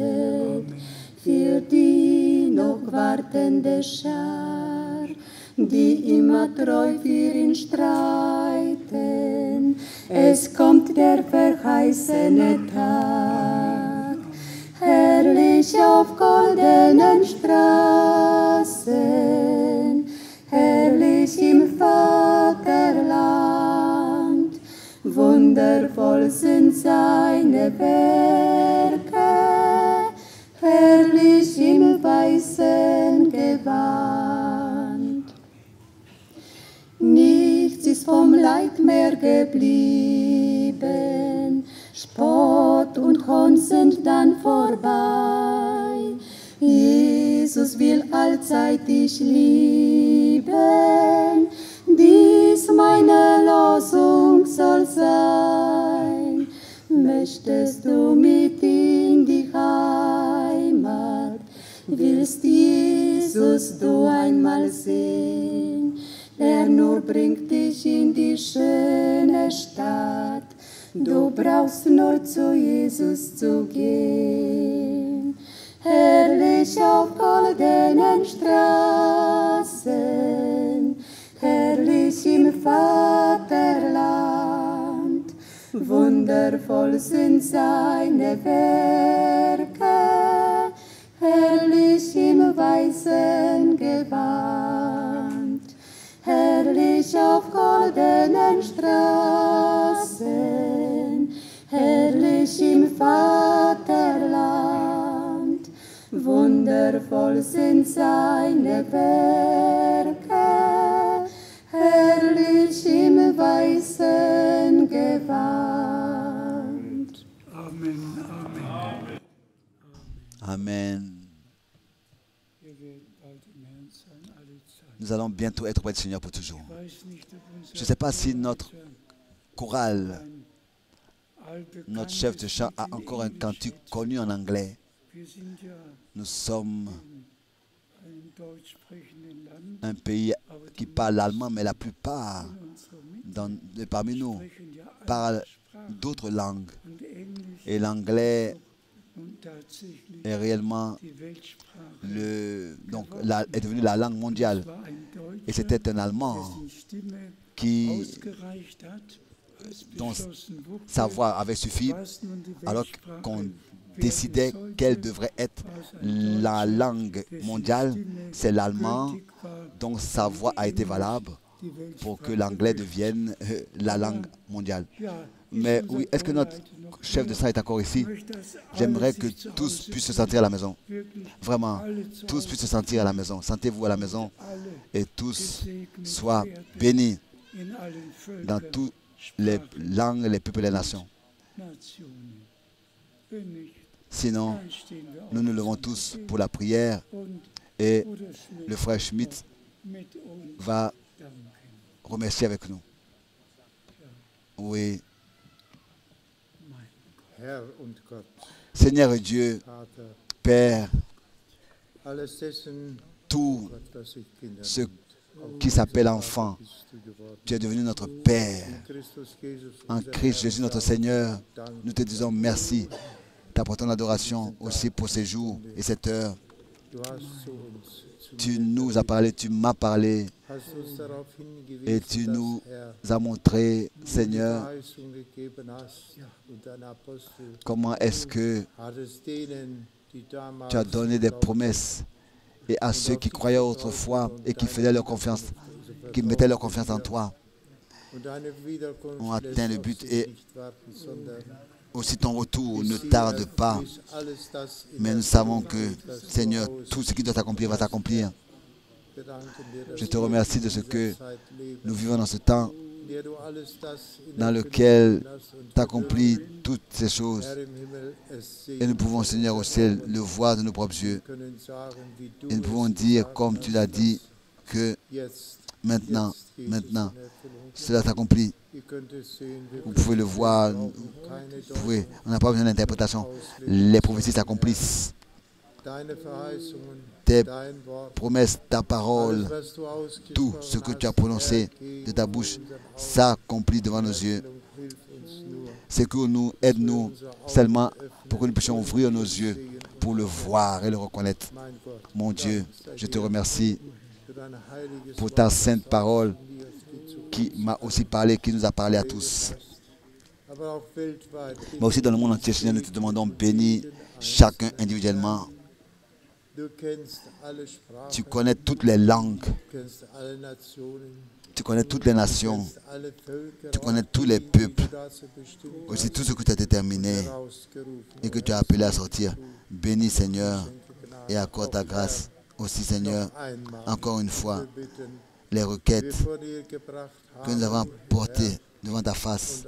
für die noch wartende Schar, die immer treu für ihn streiten. Es kommt der verheißene Tag, herrlich auf goldenen Straßen, herrlich im Vaterland, wundervoll sind seine Werke, herrlich im weißen Gewand. Nichts ist vom Leid mehr geblieben, Spott und Hohn sind dann vorbei. Jesus will allzeit dich lieben, dies meine Losung soll sein. Möchtest du mit in die Heimat, willst Jesus du einmal sehen, der nur bringt dich in die schöne Stadt, du brauchst nur zu Jesus zu gehen. Herrlich auf goldenen Straßen, herrlich im Vaterland, wundervoll sind seine Werke, herrlich im weißen Gewand. Herrlich auf goldenen Straßen, herrlich im Vaterland, wundervoll sind seine Werke, herrlich im weißen Gewand. Amen, Amen. Amen. Nous allons bientôt être auprès du Seigneur pour toujours. Je ne sais pas si notre chorale, notre chef de chant a encore un cantique connu en anglais. Nous sommes un pays qui parle l'allemand, mais la plupart parmi nous parlent d'autres langues. Et l'anglais est réellement est devenu la langue mondiale. Et c'était un Allemand dont sa voix avait suffi, alors qu'on décidait quelle devrait être la langue mondiale. C'est l'allemand dont sa voix a été valable. pour que l'anglais devienne la langue mondiale. Mais oui, est-ce que notre chef de salle est encore ici? J'aimerais que tous puissent se sentir à la maison. Vraiment, tous puissent se sentir à la maison. Sentez-vous à la maison et tous soient bénis dans toutes les langues, les peuples et les nations. Sinon, nous nous levons tous pour la prière et le frère Schmidt va remercier avec nous. Oui. Seigneur Dieu, Père, tout ce qui s'appelle enfant, tu es devenu notre Père. En Christ Jésus notre Seigneur, nous te disons merci. T'apportons l'adoration aussi pour ces jours et cette heure. Tu nous as parlé, tu m'as parlé et tu nous as montré, Seigneur, comment est-ce que tu as donné des promesses et à ceux qui croyaient autrefois et qui faisaient leur confiance, qui mettaient leur confiance en toi, ont atteint le but et aussi ton retour ne tarde pas. Mais nous savons que, Seigneur, tout ce qui doit s'accomplir va s'accomplir. Je te remercie de ce que nous vivons dans ce temps dans lequel tu accomplis toutes ces choses. Et nous pouvons, Seigneur, au ciel, le voir de nos propres yeux. Et nous pouvons dire, comme tu l'as dit, que maintenant, cela s'accomplit. Vous pouvez le voir, on n'a pas besoin d'interprétation. Les prophéties s'accomplissent. Tes promesses, ta parole, tout ce que tu as prononcé de ta bouche s'accomplit devant nos yeux. C'est que nous aide-nous seulement pour que nous puissions ouvrir nos yeux pour le voir et le reconnaître. Mon Dieu, je te remercie pour ta sainte parole qui m'a aussi parlé, qui nous a parlé à tous. Mais aussi dans le monde entier, Seigneur, nous te demandons, bénis chacun individuellement. Tu connais toutes les langues. Tu connais toutes les nations. Tu connais tous les peuples. Aussi tout ce que tu as déterminé et que tu as appelé à sortir. Bénis, Seigneur, et accorde ta grâce. Aussi, Seigneur, encore une fois, les requêtes que nous avons portées devant ta face.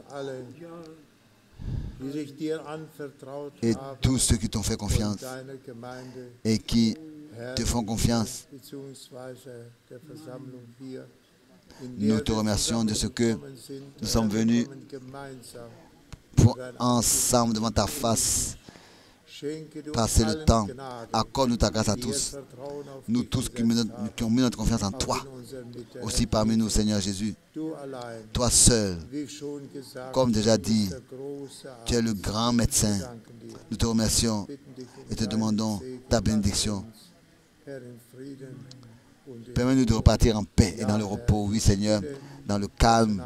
Et tous ceux qui t'ont fait confiance et qui te font confiance, nous te remercions de ce que nous sommes venus pour ensemble devant ta face passer le temps. Accorde-nous ta grâce à tous. Nous tous qui ont mis notre confiance en toi. Aussi parmi nous, Seigneur Jésus. Toi seul, comme déjà dit, tu es le grand médecin. Nous te remercions et te demandons ta bénédiction. Permets-nous de repartir en paix et dans le repos, oui Seigneur, dans le calme.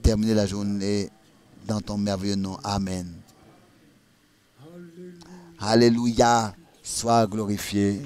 Terminer la journée dans ton merveilleux nom. Amen. Alléluia, sois glorifié.